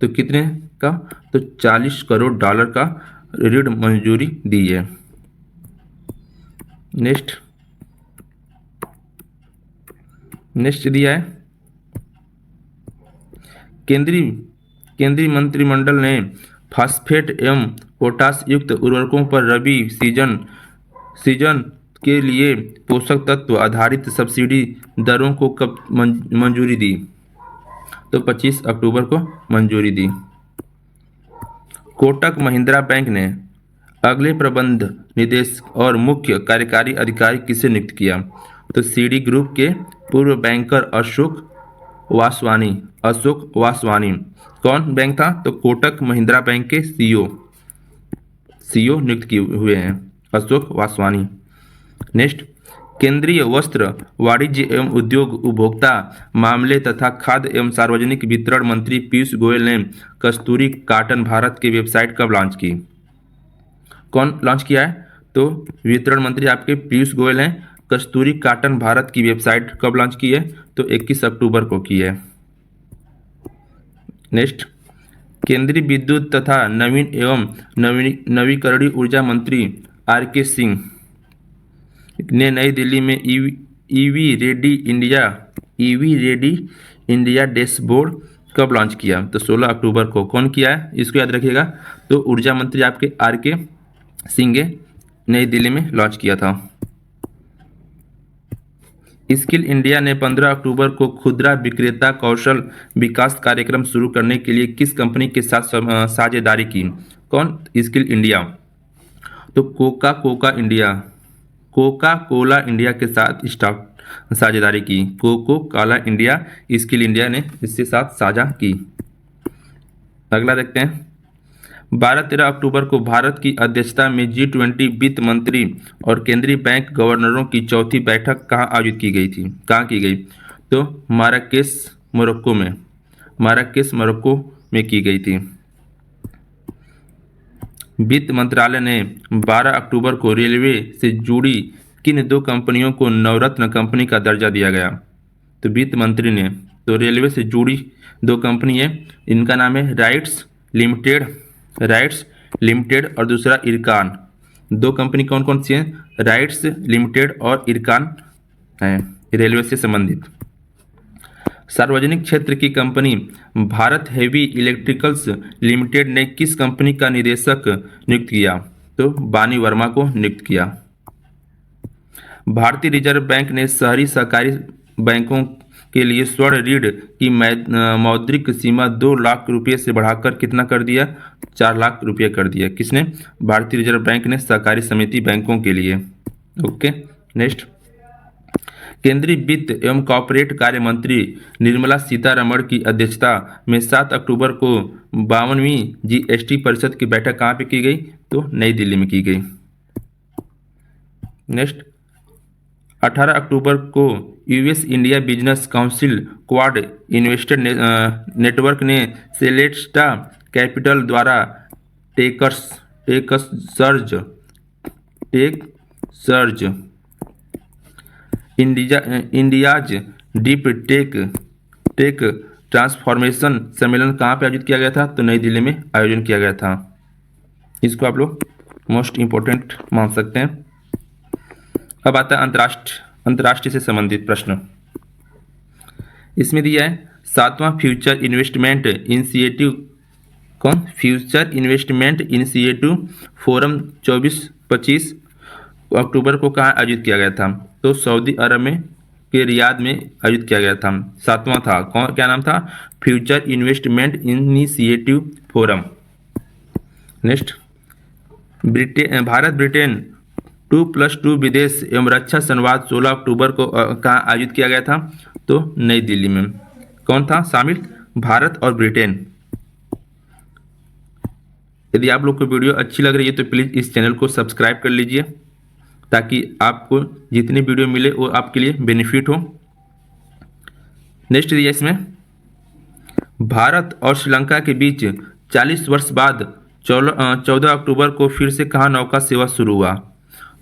तो कितने का? तो 40 करोड़ डॉलर का ऋण मंजूरी दी है। नेक्स्ट दिया है, केंद्रीय मंत्रिमंडल ने फास्फेट एवं पोटाश युक्त उर्वरकों पर रबी सीजन के लिए पोषक तत्व आधारित सब्सिडी दरों को कब मंजूरी दी? तो 25 अक्टूबर को मंजूरी दी। कोटक महिंद्रा बैंक ने अगले प्रबंध निदेशक और मुख्य कार्यकारी अधिकारी किसे नियुक्त किया? तो CD ग्रुप के पूर्व बैंकर अशोक वासवानी। कौन बैंक था? तो कोटक महिंद्रा बैंक के CEO नियुक्त किए हुए हैं अशोक वासवानी। नेक्स्ट, केंद्रीय वस्त्र, वाणिज्य एवं उद्योग, उपभोक्ता मामले तथा खाद्य एवं सार्वजनिक वितरण मंत्री पीयूष गोयल ने कस्तूरी कॉटन भारत की वेबसाइट कब लॉन्च की? कौन लॉन्च किया है? तो वितरण मंत्री आपके पीयूष गोयल हैं। कस्तूरी कॉटन भारत की वेबसाइट कब लॉन्च की है? तो 21 अक्टूबर को की है। नेक्स्ट, केंद्रीय विद्युत तथा नवीन एवं नवीकरणीय ऊर्जा मंत्री आर.के. सिंह ने नई दिल्ली में ईवी रेडी इंडिया डैशबोर्ड कब लॉन्च किया? तो 16 अक्टूबर को। कौन किया है इसको याद रखिएगा। तो ऊर्जा मंत्री आपके आर.के. सिंह ने नई दिल्ली में लॉन्च किया था। स्किल इंडिया ने 15 अक्टूबर को खुदरा विक्रेता कौशल विकास कार्यक्रम शुरू करने के लिए किस कंपनी के साथ साझेदारी की? कौन? Skill India. तो कोका कोला इंडिया के साथ साझेदारी की। Coco cola India, skill India ने इसके साथ साझा की। अगला देखते हैं। 12-13 अक्टूबर को भारत की अध्यक्षता में G20 वित्त मंत्री और केंद्रीय बैंक गवर्नरों की चौथी बैठक कहाँ आयोजित की गई थी? कहाँ की गई? तो माराकेश मोरक्को में की गई थी। वित्त मंत्रालय ने 12 अक्टूबर को रेलवे से जुड़ी किन दो कंपनियों को नवरत्न कंपनी का दर्जा दिया गया? तो वित्त मंत्री ने, तो रेलवे से जुड़ी दो कंपनी है, इनका नाम है राइट्स लिमिटेड और दूसरा इरकान। दो कंपनी कौन कौन सी हैं? राइट्स लिमिटेड और इरकान है, रेलवे से संबंधित। सार्वजनिक क्षेत्र की company Bharat heavy electricals limited ने किस कंपनी का निदेशक नियुक्त किया? तो बानी वर्मा को नियुक्त किया। भारतीय रिजर्व बैंक ने शहरी सहकारी बैंकों के लिए स्वर्ण ऋण की मौद्रिक सीमा 2 लाख रुपये से बढ़ाकर कितना कर दिया? 4 लाख रुपये कर दिया। किसने? भारतीय रिजर्व बैंक ने सहकारी समिति बैंकों के लिए। ओके, नेक्स्ट, केंद्रीय वित्त एवं कॉर्पोरेट कार्य मंत्री निर्मला सीतारमण की अध्यक्षता में 7 अक्टूबर को 52वीं GST परिषद की बैठक कहाँ पे की गई? तो नई दिल्ली में की गई। नेक्स्ट, 18 अक्टूबर को US India business council quad investor network ने सेलेस्टा कैपिटल द्वारा tech surge India's deep tech transformation सम्मेलन कहाँ पे आयोजित किया गया था? तो नई दिल्ली में आयोजन किया गया था। इसको आप लोग मोस्ट इम्पोर्टेंट मान सकते हैं। अब आता है अंतर्राष्ट्रीय से संबंधित प्रश्न। इसमें दिया है 7वां फ्यूचर इन्वेस्टमेंट इनिशिएटिव फोरम 24-25 अक्टूबर को कहाँ आयोजित किया गया था? तो सऊदी अरब में के रियाद में आयोजित किया गया था। 7वां था, क्या नाम था? Future investment initiative forum. Next, Bharat Britain 2+2 विदेश एवं रक्षा संवाद 16 अक्टूबर को कहाँ आयोजित किया गया था? तो नई दिल्ली में। कौन था शामिल? भारत और ब्रिटेन। यदि आप लोग को वीडियो अच्छी लग रही है तो प्लीज़ इस चैनल को सब्सक्राइब कर लीजिए ताकि आपको जितनी वीडियो मिले वो आपके लिए बेनिफिट हो। नेक्स्ट दिया इसमें, भारत और श्रीलंका के बीच 40 वर्ष बाद 14 अक्टूबर को फिर से कहाँ नौका सेवा शुरू हुआ?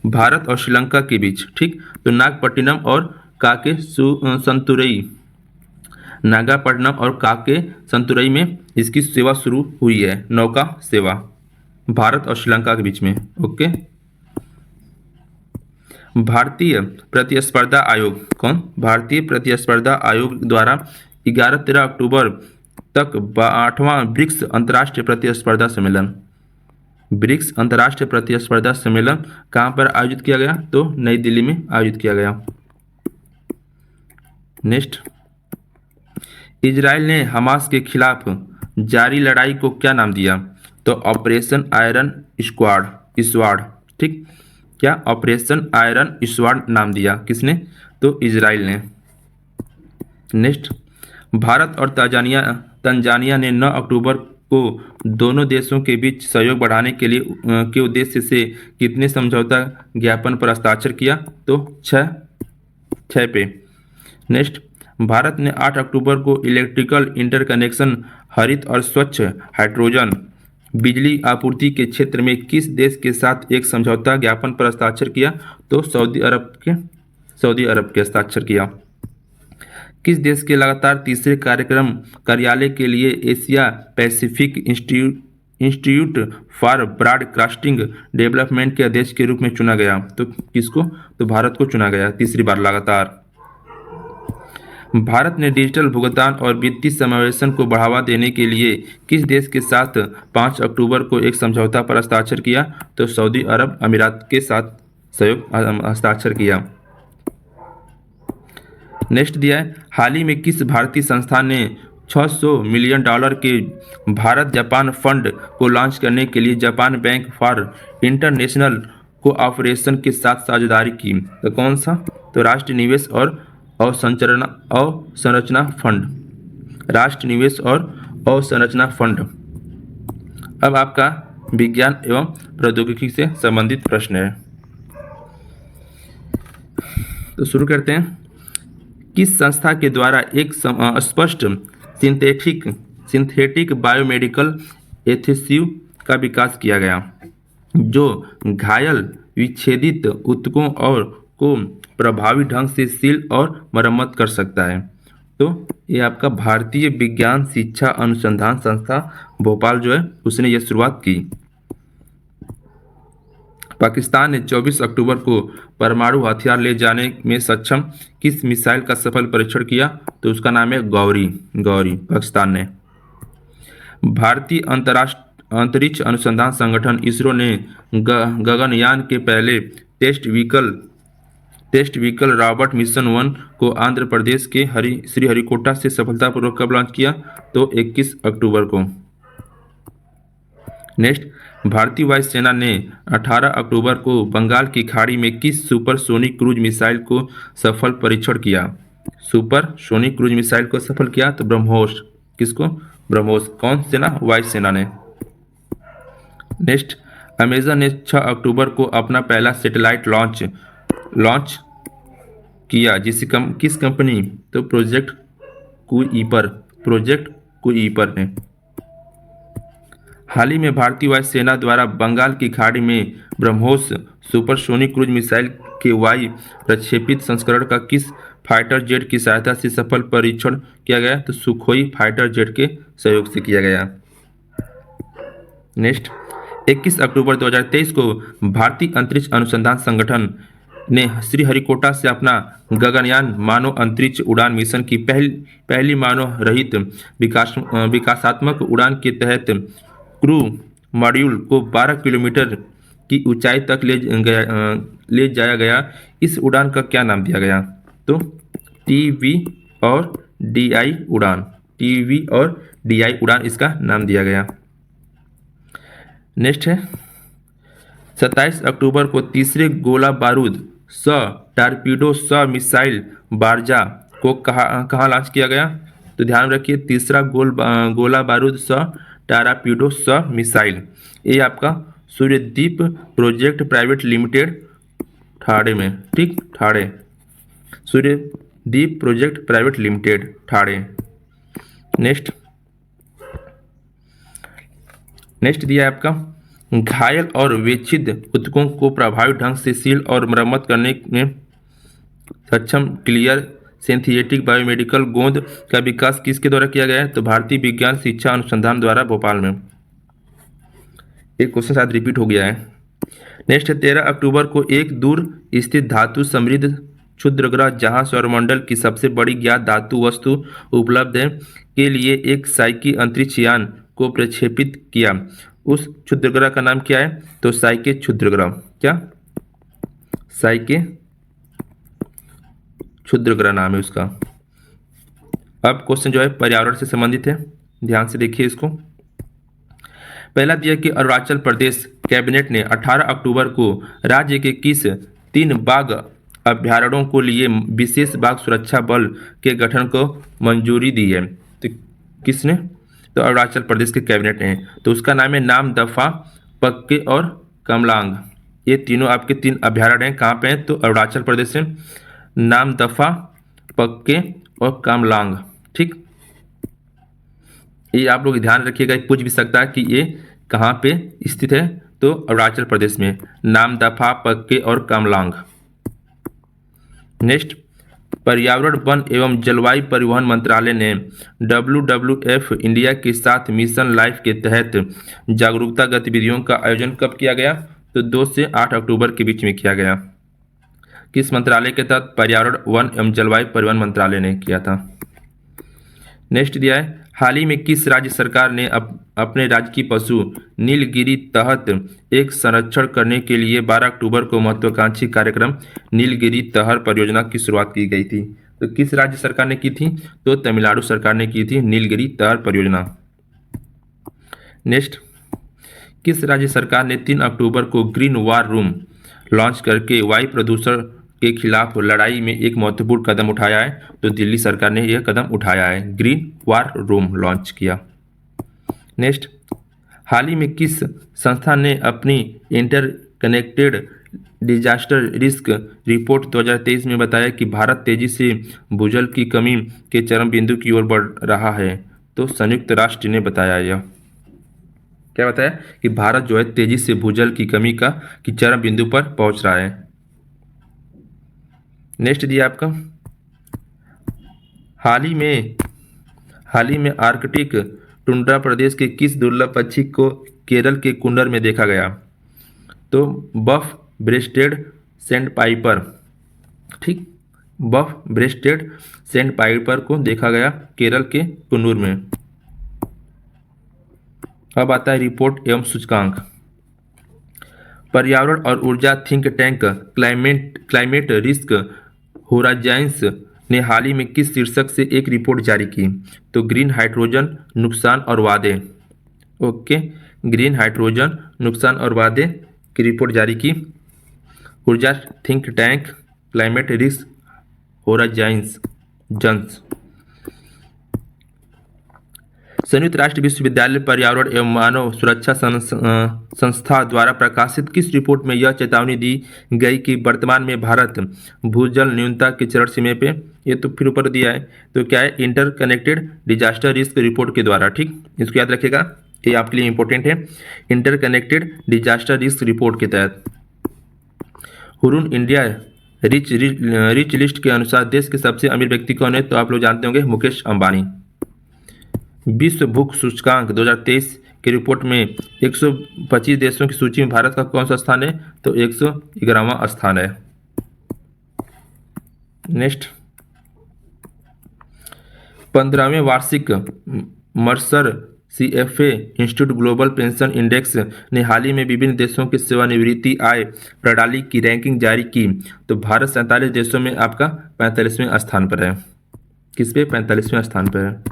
भारत और श्रीलंका के बीच, ठीक। तो नागपट्टिनम और काके संतुरई में इसकी सेवा शुरू हुई है, नौका सेवा भारत और श्रीलंका के बीच में। ओके, भारतीय प्रतिस्पर्धा आयोग। कौन? भारतीय प्रतिस्पर्धा आयोग द्वारा 11-13 अक्टूबर तक 8वां ब्रिक्स अंतर्राष्ट्रीय प्रतिस्पर्धा सम्मेलन कहाँ पर आयोजित किया गया? तो नई दिल्ली में आयोजित किया गया। नेक्स्ट, इजराइल ने हमास के खिलाफ जारी लड़ाई को क्या नाम दिया? तो ऑपरेशन आयरन स्वॉर्ड, ठीक। क्या? ऑपरेशन आयरन स्वॉर्ड नाम दिया। किसने? तो इजराइल ने। नेक्स्ट, भारत और तंजानिया ने 9 अक्टूबर को दोनों देशों के बीच सहयोग बढ़ाने के उद्देश्य से कितने समझौता ज्ञापन पर हस्ताक्षर किया? तो 6 6 पे। नेक्स्ट, भारत ने 8 अक्टूबर को इलेक्ट्रिकल इंटरकनेक्शन, हरित और स्वच्छ हाइड्रोजन बिजली आपूर्ति के क्षेत्र में किस देश के साथ एक समझौता ज्ञापन पर हस्ताक्षर किया? तो सऊदी अरब के हस्ताक्षर किया। किस देश के लगातार तीसरे कार्यक्रम कार्यालय के लिए Asia Pacific institute for broadcasting development के अध्यक्ष के रूप में चुना गया? तो किसको? तो भारत को चुना गया तीसरी बार लगातार। भारत ने डिजिटल भुगतान और वित्तीय समावेशन को बढ़ावा देने के लिए किस देश के साथ 5 अक्टूबर को एक समझौता पर हस्ताक्षर किया? तो सऊदी अरब अमीरात के साथ हस्ताक्षर किया। नेक्स्ट दिया है, हाल ही में किस भारतीय संस्थान ने $600 मिलियन के भारत जापान फंड को लॉन्च करने के लिए Japan bank for international cooperation के साथ साझेदारी की? तो कौन सा? तो राष्ट्रीय निवेश और अवसंरचना फंड। राष्ट्रीय निवेश और अवसंरचना फंड। अब आपका विज्ञान एवं प्रौद्योगिकी से संबंधित प्रश्न है, तो शुरू करते हैं। किस संस्था के द्वारा एक स्पष्ट सिंथेटिक बायोमेडिकल एथेसिव का विकास किया गया जो घायल विच्छेदित ऊतकों और को प्रभावी ढंग से सील और मरम्मत कर सकता है? तो ये आपका भारतीय विज्ञान शिक्षा अनुसंधान संस्था भोपाल जो है उसने ये शुरुआत की। पाकिस्तान ने 24 अक्टूबर को परमाणु हथियार ले जाने में सक्षम किस मिसाइल का सफल परीक्षण किया? तो उसका नाम है गौरी। पाकिस्तान ने। भारतीय अंतरिक्ष अनुसंधान संगठन इसरो ने गगनयान के पहले टेस्ट व्हीकल रॉबर्ट मिशन 1 को आंध्र प्रदेश के श्रीहरिकोटा से सफलतापूर्वक कब लॉन्च किया? तो 21 अक्टूबर को। नेक्स्ट, भारतीय वायुसेना ने 18 अक्टूबर को बंगाल की खाड़ी में किस सुपरसोनिक क्रूज मिसाइल को सफल परीक्षण किया? सुपरसोनिक क्रूज मिसाइल को सफल किया तो ब्रह्मोस। किसको? ब्रह्मोस। कौन सेना? वायुसेना ने। नेक्स्ट, अमेजन ने 6 अक्टूबर को अपना पहला सैटेलाइट लॉन्च किया किस कंपनी? तो प्रोजेक्ट कुइपर ने। हाल ही में भारतीय वायुसेना द्वारा बंगाल की खाड़ी में ब्रह्मोस सुपरसोनिक क्रूज मिसाइल के वायु प्रक्षेपित संस्करण का किस फाइटर जेट की सहायता से सफल परीक्षण किया गया? तो सुखोई फाइटर जेट के सहयोग से किया गया। नेक्स्ट, 21 अक्टूबर 2023 को भारतीय अंतरिक्ष अनुसंधान संगठन ने श्रीहरिकोटा से अपना गगनयान मानव अंतरिक्ष उड़ान मिशन की पहली मानव रहित विकासात्मक उड़ान के तहत क्रू मॉड्यूल को 12 किलोमीटर की ऊंचाई तक ले जाया गया। इस उड़ान का क्या नाम दिया गया? तो टीवी और डीआई उड़ान इसका नाम दिया गया। नेक्स्ट है, 27 अक्टूबर को तीसरे गोला बारूद टारपीडो मिसाइल बारजा को कहाँ लॉन्च किया गया? तो ध्यान रखिए, तीसरा गोला बारूद टारपीडो मिसाइल ये आपका Suryadeep project private limited Thane में। ठीक, Thane. Suryadeep project private limited Thane. Next दिया है आपका, घायल और विच्छेद ऊतकों को प्रभावी ढंग से सील और मरम्मत करने में सक्षम क्लियर सिंथेटिक बायोमेडिकल गोंद का विकास किसके द्वारा किया गया है? तो भारतीय विज्ञान शिक्षा अनुसंधान द्वारा भोपाल में। एक क्वेश्चन शायद रिपीट हो गया है। नेक्स्ट है, 13 अक्टूबर को एक दूर स्थित धातु समृद्ध क्षुद्र ग्रह जहां सौरमंडल की सबसे बड़ी ज्ञात धातु वस्तु उपलब्ध है के लिए एक साइकी अंतरिक्ष यान को प्रक्षेपित किया। उस क्षुद्र ग्रह का नाम क्या है? तो साइके क्षुद्र ग्रह। क्या? साइके क्षुद्र ग्रह नाम है उसका। अब क्वेश्चन जो है पर्यावरण से संबंधित है, ध्यान से देखिए इसको। पहला दिया कि अरुणाचल प्रदेश कैबिनेट ने 18 अक्टूबर को राज्य के किस 3 बाघ अभ्यारण्यों को लिए विशेष बाघ सुरक्षा बल के गठन को मंजूरी दी है? तो किसने? तो अरुणाचल प्रदेश के कैबिनेट ने। तो उसका नाम है नाम दफा, पक्के और कमलांग। ये तीनों आपके 3 अभ्यारण्य हैं। कहाँ पे हैं? तो अरुणाचल प्रदेश में। नामदफा, पक्के और कामलांग। ठीक, ये आप लोग ध्यान रखिएगा, पूछ भी सकता है कि ये कहाँ पे स्थित है, तो अरुणाचल प्रदेश में, नामदफा, पक्के और कामलांग। नेक्स्ट, पर्यावरण, वन एवं जलवायु परिवहन मंत्रालय ने WWF इंडिया के साथ मिशन लाइफ के तहत जागरूकता गतिविधियों का आयोजन कब किया गया? तो 2 से 8 अक्टूबर के बीच में किया गया। किस मंत्रालय के तहत? पर्यावरण, वन एवं जलवायु परिवहन मंत्रालय ने किया था। नेक्स्ट दिया है, हाल ही में किस राज्य सरकार ने अपने राज्य की पशु नीलगिरी तहत एक संरक्षण करने के लिए 12 अक्टूबर को महत्वाकांक्षी कार्यक्रम नीलगिरी तहर परियोजना की शुरुआत की गई थी? तो किस राज्य सरकार ने की थी? तो तमिलनाडु सरकार ने की थी नीलगिरी तहर परियोजना। नेक्स्ट, किस राज्य सरकार ने 3 अक्टूबर को ग्रीन वार रूम लॉन्च करके वायु प्रदूषण के खिलाफ लड़ाई में एक महत्वपूर्ण कदम उठाया है? तो दिल्ली सरकार ने यह कदम उठाया है, ग्रीन वार रूम लॉन्च किया। नेक्स्ट, हाल ही में किस संस्था ने अपनी इंटरकनेक्टेड डिजास्टर रिस्क रिपोर्ट 2023 में बताया कि भारत तेजी से भूजल की कमी के चरम बिंदु की ओर बढ़ रहा है? तो संयुक्त राष्ट्र ने बताया, यह क्या बताया कि भारत जो है तेजी से भूजल की कमी की चरम बिंदु पर पहुंच रहा है। नेक्स्ट दिया आपका, हाल ही में आर्कटिक टुंड्रा प्रदेश के किस दुर्लभ पक्षी को केरल के कुन्नर में देखा गया? तो बफ ब्रेस्टेड सैंडपाइपर। ठीक, बफ ब्रेस्टेड सैंडपाइपर को देखा गया केरल के कुन्नूर में। अब आता है रिपोर्ट एवं सूचकांक। पर्यावरण और ऊर्जा think tank climate risk Horizons ने हाल ही में किस शीर्षक से एक रिपोर्ट जारी की? तो ग्रीन हाइड्रोजन नुकसान और वादे। ओके, ग्रीन हाइड्रोजन नुकसान और वादे की रिपोर्ट जारी की ऊर्जा think tank climate risk Horizons. संयुक्त राष्ट्र विश्वविद्यालय पर्यावरण एवं मानव सुरक्षा संस्था द्वारा प्रकाशित किस रिपोर्ट में यह चेतावनी दी गई कि वर्तमान में भारत भूजल न्यूनता के चरम सीमा पे? ये तो फिर ऊपर दिया है, तो क्या है? इंटरकनेक्टेड डिजास्टर रिस्क रिपोर्ट के द्वारा। ठीक, इसको याद रखिएगा, ये आपके लिए इंपॉर्टेंट है। इंटरकनेक्टेड डिजास्टर रिस्क रिपोर्ट के तहत हुरून इंडिया रिच लिस्ट के अनुसार देश के सबसे अमीर व्यक्ति कौन है? तो आप लोग जानते होंगे, मुकेश अंबानी। विश्व भूख सूचकांक 2023 की रिपोर्ट में 125 देशों की सूची में भारत का कौन सा स्थान है? तो 111वां स्थान है। नेक्स्ट, 15वें वार्षिक Mercer CFA institute global pension index ने हाल ही में विभिन्न देशों के सेवानिवृत्ति आय प्रणाली की रैंकिंग जारी की। तो भारत 47 देशों में आपका 45वें स्थान पर है। किस पे? 45वें स्थान पर है।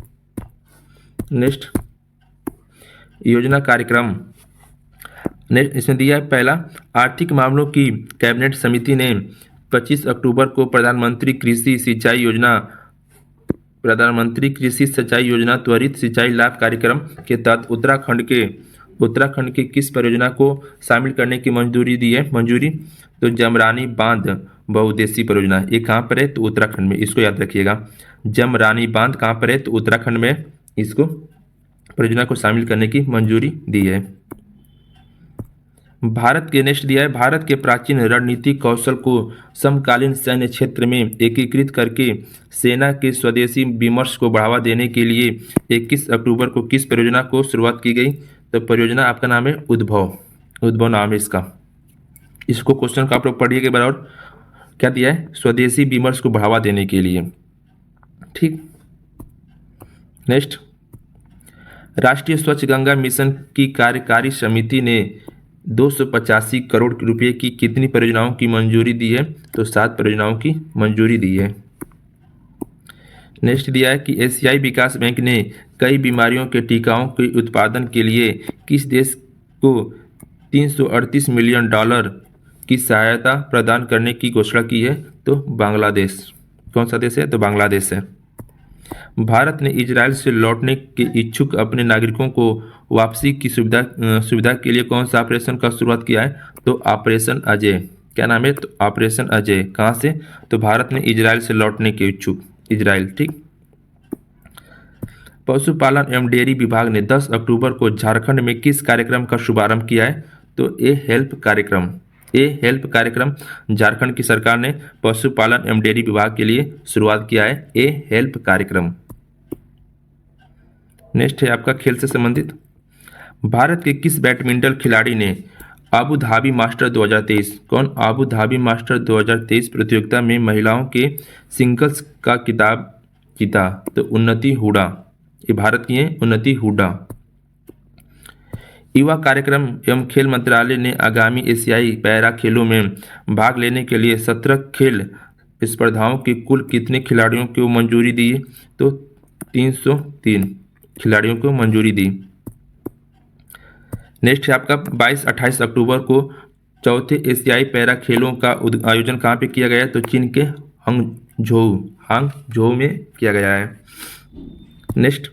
नेक्स्ट, योजना कार्यक्रम। नेक्स्ट इसमें दिया है, पहला, आर्थिक मामलों की कैबिनेट समिति ने 25 अक्टूबर को प्रधानमंत्री कृषि सिंचाई योजना त्वरित सिंचाई लाभ कार्यक्रम के तहत उत्तराखंड के किस परियोजना को शामिल करने की मंजूरी दी है? तो जमरानी बांध बहुउद्देशीय परियोजना। ये कहाँ पर है? तो उत्तराखंड में। इसको याद रखिएगा, जमरानी बांध कहाँ पर है? तो उत्तराखंड में इसको परियोजना को शामिल करने की मंजूरी दी है। भारत के नेक्स्ट दिया है, भारत के प्राचीन रणनीतिक कौशल को समकालीन सैन्य क्षेत्र में एकीकृत करके सेना के स्वदेशी विमर्श को बढ़ावा देने के लिए 21 अक्टूबर को किस परियोजना को शुरुआत की गई? तो परियोजना आपका नाम है उद्भव नाम है इसका। इसको क्वेश्चन का आप लोग पढ़िएगा एक बार और। क्या दिया है? स्वदेशी विमर्श को बढ़ावा देने के लिए। ठीक, नेक्स्ट, राष्ट्रीय स्वच्छ गंगा मिशन की कार्यकारी समिति ने 285 करोड़ रुपए की कितनी परियोजनाओं की मंजूरी दी है? तो 7 परियोजनाओं की मंजूरी दी है। नेक्स्ट दिया है कि एशियाई विकास बैंक ने कई बीमारियों के टीकाओं के उत्पादन के लिए किस देश को $338 मिलियन की सहायता प्रदान करने की घोषणा की है? तो बांग्लादेश। कौन सा देश है? तो बांग्लादेश है। भारत ने इजराइल से लौटने के इच्छुक अपने नागरिकों को वापसी की सुविधा के लिए कौन सा ऑपरेशन का शुरुआत किया है? तो ऑपरेशन अजय। क्या नाम है? तो ऑपरेशन अजय। कहाँ से? तो भारत में इजराइल से लौटने के इच्छुक, इजराइल। ठीक। पशुपालन एवं डेयरी विभाग ने 10 अक्टूबर को झारखंड में किस कार्यक्रम का शुभारंभ किया है? तो ए हेल्प कार्यक्रम। ए हेल्प कार्यक्रम झारखंड की सरकार ने पशुपालन एवं डेयरी विभाग के लिए शुरुआत किया है, ए हेल्प कार्यक्रम। नेक्स्ट है आपका खेल से संबंधित। भारत के किस बैडमिंटन खिलाड़ी ने अबू धाबी मास्टर 2023 कौन? अबू धाबी मास्टर 2023 प्रतियोगिता में महिलाओं के सिंगल्स का खिताब जीता? तो उन्नति हुडा। ये भारत की है, उन्नति हुडा। युवा कार्यक्रम एवं खेल मंत्रालय ने आगामी एशियाई पैरा खेलों में भाग लेने के लिए 17 खेल स्पर्धाओं के कुल कितने खिलाड़ियों को मंजूरी दी? तो 303 खिलाड़ियों को मंजूरी दी। नेक्स्ट है आपका 22-28 अक्टूबर को चौथे एशियाई पैरा खेलों का आयोजन कहाँ पे किया गया है? तो चीन के हांगझोउ में किया गया है। नेक्स्ट,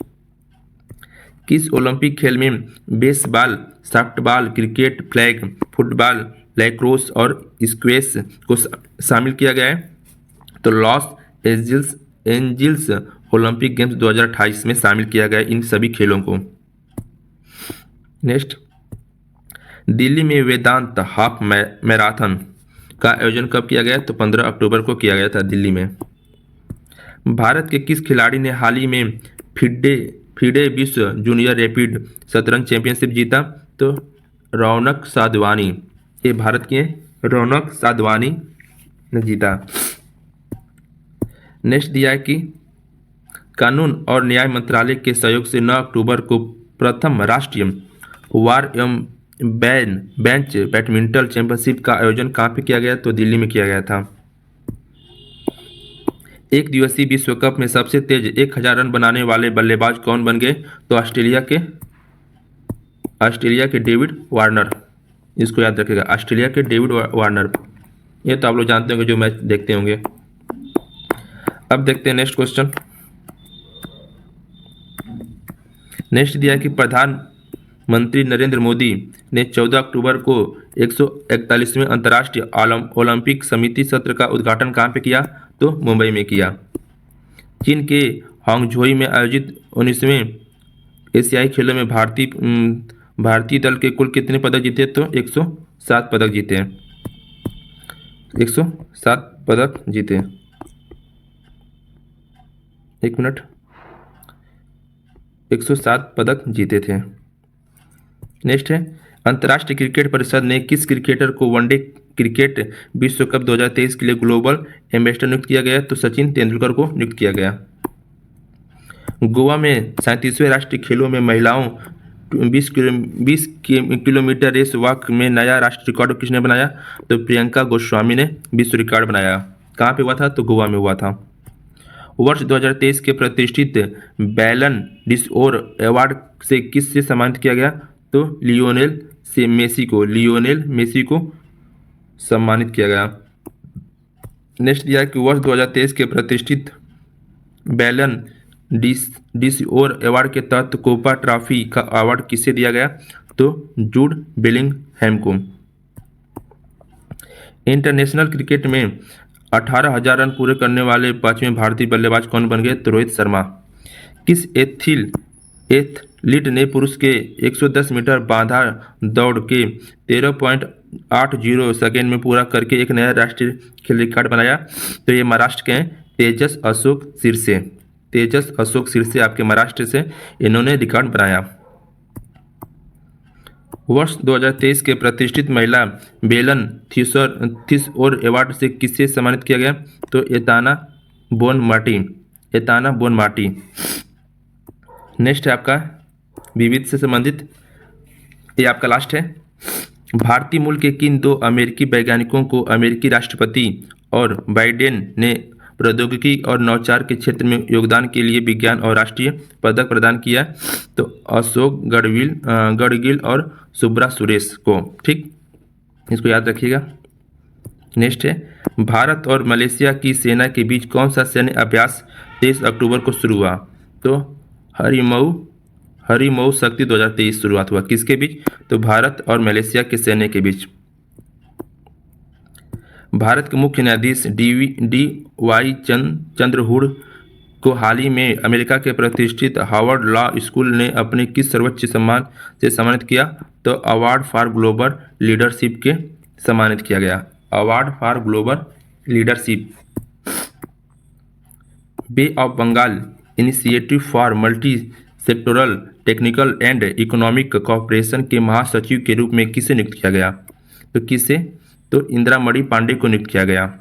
किस ओलंपिक खेल में baseball, softball, cricket, flag football, lacrosse और स्क्वैश को शामिल किया गया है? तो लॉस एंजिल्स ओलंपिक गेम्स 2028 में शामिल किया गया इन सभी खेलों को। नेक्स्ट, दिल्ली में वेदांत हाफ मैराथन का आयोजन कब किया गया? तो 15 अक्टूबर को किया गया था दिल्ली में। भारत के किस खिलाड़ी ने हाल ही में फिडे विश्व जूनियर रैपिड शतरंज चैंपियनशिप जीता? तो रौनक साधवानी। ये भारत की है, रौनक साधवानी ने जीता। नेक्स्ट दिया है कि कानून और न्याय मंत्रालय के सहयोग से 9 अक्टूबर को प्रथम राष्ट्रीय वार एवं बेंच बैडमिंटन चैंपियनशिप का आयोजन कहाँ पे किया गया? तो दिल्ली में किया गया था। एक दिवसीय विश्व कप में सबसे तेज 1000 रन बनाने वाले बल्लेबाज कौन बन गए? तो ऑस्ट्रेलिया के डेविड वार्नर। इसको याद रखिएगा, ऑस्ट्रेलिया के डेविड वार्नर। ये तो आप लोग जानते होंगे जो मैच देखते होंगे। अब देखते हैं नेक्स्ट क्वेश्चन। नेक्स्ट दिया है कि प्रधानमंत्री नरेंद्र मोदी ने 14 अक्टूबर को 141वें अंतर्राष्ट्रीय ओलंपिक समिति सत्र का उद्घाटन कहाँ पे किया? तो मुंबई में किया। चीन के हांगझोई में आयोजित 19वें एशियाई खेलों में भारतीय दल के कुल कितने पदक जीते? तो 107 पदक जीते। 107 पदक जीते। एक मिनट, 107 पदक जीते थे। नेक्स्ट है, अंतर्राष्ट्रीय क्रिकेट परिषद ने किस क्रिकेटर को वनडे क्रिकेट विश्व कप 2023 के लिए ग्लोबल एम्बेसडर नियुक्त किया गया? तो सचिन तेंदुलकर को नियुक्त किया गया। गोवा में 37वें राष्ट्रीय खेलों में महिलाओं 20 किलोमीटर रेस वॉक में नया राष्ट्रीय रिकॉर्ड किसने बनाया? तो प्रियंका गोस्वामी ने विश्व रिकॉर्ड बनाया। कहाँ पे हुआ था? तो गोवा में हुआ था। वर्ष 2023 के प्रतिष्ठित बैलन डिसओर अवार्ड से किससे सम्मानित किया गया? तो लियोनेल मेसी को सम्मानित किया गया। नेक्स्ट दिया कि वर्ष 2023 के प्रतिष्ठित बैलन डिसओर अवार्ड के तहत कोपा ट्रॉफी का अवार्ड किसे दिया गया? तो जूड बेलिंगहैम को। इंटरनेशनल क्रिकेट में 18,000 रन पूरे करने वाले 5वें भारतीय बल्लेबाज कौन बन गए? तो रोहित शर्मा। किस एथलीट ने पुरुष के 110 मीटर बांधा दौड़ के 13.80 सेकेंड में पूरा करके एक नया राष्ट्रीय खेल रिकॉर्ड बनाया? तो ये महाराष्ट्र के हैं, तेजस अशोक सिरसे आपके महाराष्ट्र से इन्होंने रिकॉर्ड बनाया। वर्ष 2023 के प्रतिष्ठित महिला बेलन डिसओर अवार्ड से किसे सम्मानित किया गया? तो एताना बोनमाटी। नेक्स्ट है आपका विविध से संबंधित, ये आपका लास्ट है। भारतीय मूल के किन 2 अमेरिकी वैज्ञानिकों को अमेरिकी राष्ट्रपति और बाइडेन ने प्रौद्योगिकी और नवाचार के क्षेत्र में योगदान के लिए विज्ञान और राष्ट्रीय पदक प्रदान किया? तो अशोक गढ़गिल और सुब्रा सुरेश को। ठीक, इसको याद रखिएगा। नेक्स्ट है, भारत और मलेशिया की सेना के बीच कौन सा सैन्य अभ्यास 23 अक्टूबर को शुरू हुआ? तो हरिमऊ शक्ति 2023 शुरुआत हुआ। किसके बीच? तो भारत और मलेशिया के सैन्य के बीच। भारत के मुख्य न्यायाधीश डी वाई चंद्रचूड़ को हाल ही में अमेरिका के प्रतिष्ठित हार्वर्ड लॉ स्कूल ने अपने किस सर्वोच्च सम्मान से सम्मानित किया? तो अवार्ड फॉर ग्लोबल लीडरशिप के सम्मानित किया गया। Award for global leadership. Bay of Bengal initiative for multi sectoral technical and economic cooperation के महासचिव के रूप में किसे नियुक्त किया गया? तो किसे? तो इंदिरामणि पांडे को नियुक्त किया गया।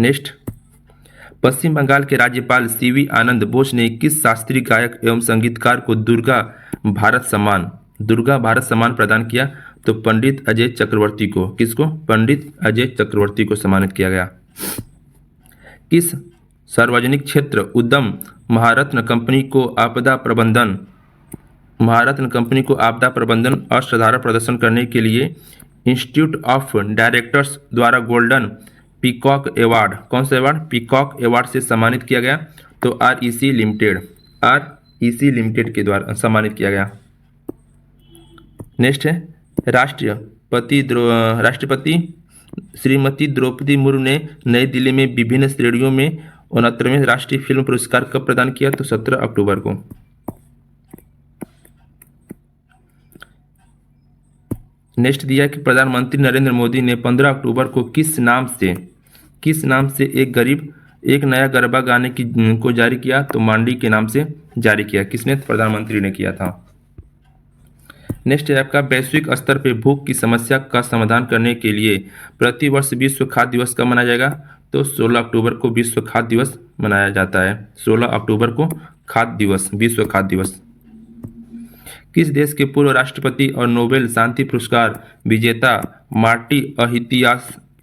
नेक्स्ट, पश्चिम बंगाल के राज्यपाल सीवी आनंद बोस ने किस शास्त्रीय गायक एवं संगीतकार को दुर्गा भारत सम्मान प्रदान किया? तो पंडित अजय चक्रवर्ती को। किसको? पंडित अजय चक्रवर्ती को सम्मानित किया गया। किस सार्वजनिक क्षेत्र उद्यम महारत्न कंपनी को आपदा प्रबंधन असाधारण प्रदर्शन करने के लिए इंस्टीट्यूट ऑफ डायरेक्टर्स द्वारा गोल्डन पीकॉक अवार्ड, कौन सा अवार्ड? पीकॉक अवार्ड से सम्मानित किया गया? तो आरईसी लिमिटेड के द्वारा सम्मानित किया गया। नेक्स्ट है, राष्ट्रपति श्रीमती द्रौपदी मुर्मू ने नई दिल्ली में विभिन्न श्रेणियों में 69वें राष्ट्रीय फिल्म पुरस्कार कब प्रदान किया? तो 17 अक्टूबर को। नेक्स्ट दिया कि प्रधानमंत्री नरेंद्र मोदी ने 15 अक्टूबर को किस नाम से एक नया गरबा गाने को जारी किया? तो मांडी के नाम से जारी किया। किसने? प्रधानमंत्री ने किया था। नेक्स्ट है आपका, वैश्विक स्तर पर भूख की समस्या का समाधान करने के लिए प्रतिवर्ष विश्व खाद्य दिवस कब मनाया जाएगा? तो 16 अक्टूबर को विश्व खाद्य दिवस मनाया जाता है। 16 अक्टूबर को विश्व खाद्य दिवस। किस देश के पूर्व राष्ट्रपति और नोबेल शांति पुरस्कार विजेता मार्टी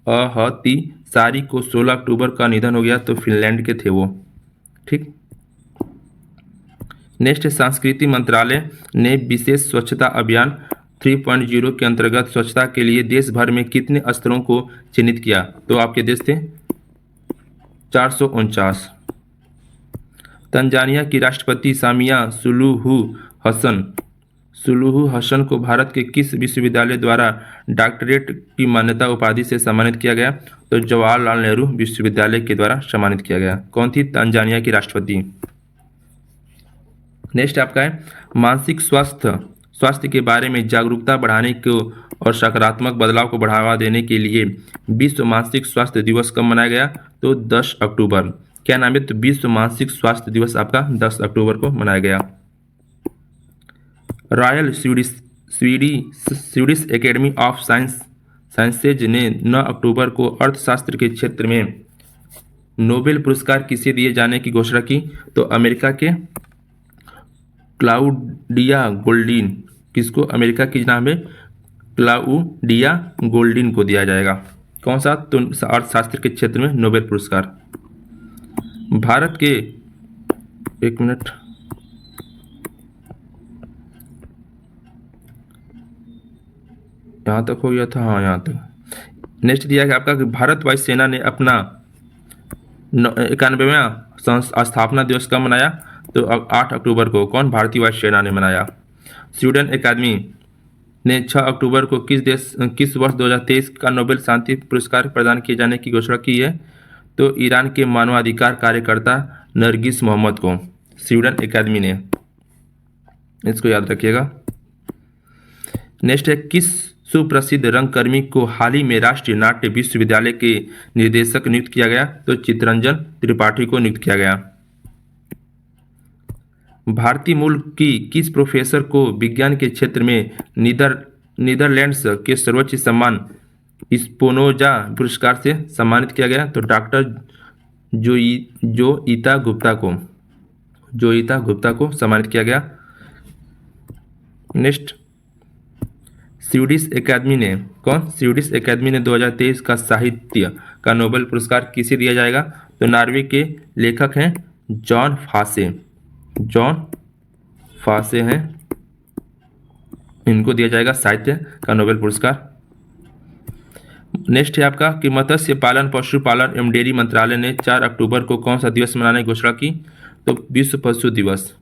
अहतिसारी को 16 अक्टूबर का निधन हो गया? तो फिनलैंड के थे वो। ठीक। नेक्स्ट, संस्कृति मंत्रालय ने विशेष स्वच्छता अभियान 3.0 के अंतर्गत स्वच्छता के लिए देश भर में कितने स्तरों को चिन्हित किया? तो आपके देश थे 449। तंजानिया की राष्ट्रपति सामिया सुलूहु हसन को भारत के किस विश्वविद्यालय द्वारा डॉक्टरेट की मान्यता उपाधि से सम्मानित किया गया? तो जवाहरलाल नेहरू विश्वविद्यालय के द्वारा सम्मानित किया गया। कौन थी? तंजानिया की राष्ट्रपति। नेक्स्ट आपका है, मानसिक स्वास्थ्य के बारे में जागरूकता बढ़ाने को और सकारात्मक बदलाव को बढ़ावा देने के लिए विश्व मानसिक स्वास्थ्य दिवस कब मनाया गया? तो 10 अक्टूबर। क्या नाम है? तो विश्व मानसिक स्वास्थ्य दिवस आपका 10 अक्टूबर को मनाया गया। Royal Swedish academy of sciences ने 9 अक्टूबर को अर्थशास्त्र के क्षेत्र में नोबेल पुरस्कार किसे दिए जाने की घोषणा की? तो अमेरिका के क्लाउडिया गोल्डिन। किसको? अमेरिका की नाम है क्लाउडिया गोल्डिन को दिया जाएगा। कौन सा? तो अर्थशास्त्र के क्षेत्र में नोबेल पुरस्कार। भारत के, एक मिनट, यहाँ तक हो गया था। हाँ, यहाँ तक। नेक्स्ट दिया है आपका कि भारत वायुसेना ने अपना 91वां स्थापना दिवस कब मनाया? तो 8 अक्टूबर को। कौन? भारतीय वायुसेना ने मनाया। स्वीडन अकादमी ने 6 अक्टूबर को किस वर्ष 2023 का नोबेल शांति पुरस्कार प्रदान किए जाने की घोषणा की है? तो ईरान के मानवाधिकार कार्यकर्ता नरगिस मोहम्मद को स्वीडन अकादमी ने। इसको याद रखिएगा। नेक्स्ट है, किस सुप्रसिद्ध रंगकर्मी को हाल ही में राष्ट्रीय नाट्य विश्वविद्यालय के निर्देशक नियुक्त किया गया? तो चित्तरंजन त्रिपाठी को नियुक्त किया गया। भारतीय मूल की किस प्रोफेसर को विज्ञान के क्षेत्र में नीदरलैंड्स के सर्वोच्च सम्मान स्पिनोजा पुरस्कार से सम्मानित किया गया? तो डॉक्टर जोईता गुप्ता को सम्मानित किया गया। नेक्स्ट, स्वीडिश एकेडमी ने 2023 का साहित्य का नोबेल पुरस्कार किसे दिया जाएगा? तो नॉर्वे के लेखक हैं जॉन फासे हैं, इनको दिया जाएगा साहित्य का नोबेल पुरस्कार। नेक्स्ट है आपका कि मत्स्य पालन, पशुपालन एवं डेयरी मंत्रालय ने 4 अक्टूबर को कौन सा दिवस मनाने की घोषणा की? तो विश्व पशु दिवस।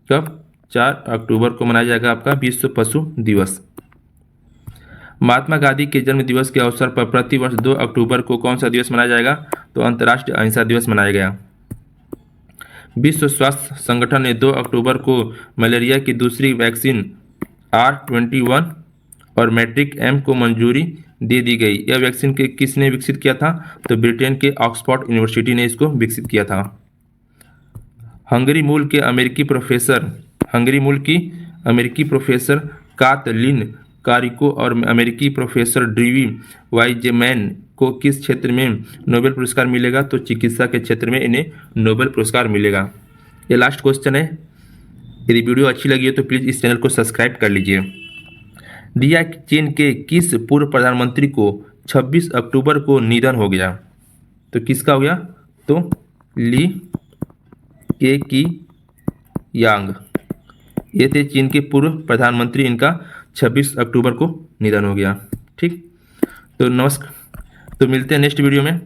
कब? 4 अक्टूबर को मनाया जाएगा आपका विश्व पशु दिवस। महात्मा गांधी के जन्म दिवस के अवसर पर प्रतिवर्ष 2 अक्टूबर को कौन सा दिवस मनाया जाएगा? तो अंतर्राष्ट्रीय अहिंसा दिवस मनाया गया। विश्व स्वास्थ्य संगठन ने 2 अक्टूबर को मलेरिया की दूसरी वैक्सीन R21 और मैट्रिक M को मंजूरी दे दी गई। यह वैक्सीन के किसने विकसित किया था? तो ब्रिटेन के ऑक्सफोर्ड यूनिवर्सिटी ने इसको विकसित किया था। हंगरी मूल की अमेरिकी प्रोफेसर कातलिन कारिको और अमेरिकी प्रोफेसर ड्रीवी वाइजेमैन को किस क्षेत्र में नोबेल पुरस्कार मिलेगा? तो चिकित्सा के क्षेत्र में इन्हें नोबेल पुरस्कार मिलेगा। ये लास्ट क्वेश्चन है। यदि वीडियो अच्छी लगी हो तो प्लीज़ इस चैनल को सब्सक्राइब कर लीजिए। दिया चीन के किस पूर्व प्रधानमंत्री को 26 अक्टूबर को निधन हो गया? तो किसका हो गया? तो ली केकियांग, ये थे चीन के पूर्व प्रधानमंत्री। इनका 26 अक्टूबर को निधन हो गया। ठीक, तो नमस्कार, तो मिलते हैं नेक्स्ट वीडियो में।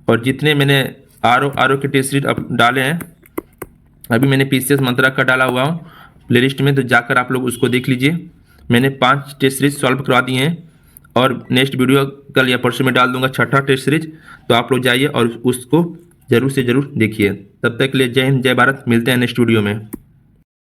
और जितने मैंने आर के टेस्ट सीरीज अब डाले हैं, अभी मैंने PCS मंत्रा का डाला हुआ हूँ प्लेलिस्ट में, तो जाकर आप लोग उसको देख लीजिए। मैंने 5 टेस्ट सीरीज सॉल्व करवा दिए हैं और नेक्स्ट वीडियो कल या परसों में डाल दूंगा 6ठा टेस्ट सीरीज। तो आप लोग जाइए और उसको जरूर से जरूर देखिए। तब तक के लिए जय हिंद, जय भारत। मिलते हैं नेक्स्ट वीडियो में।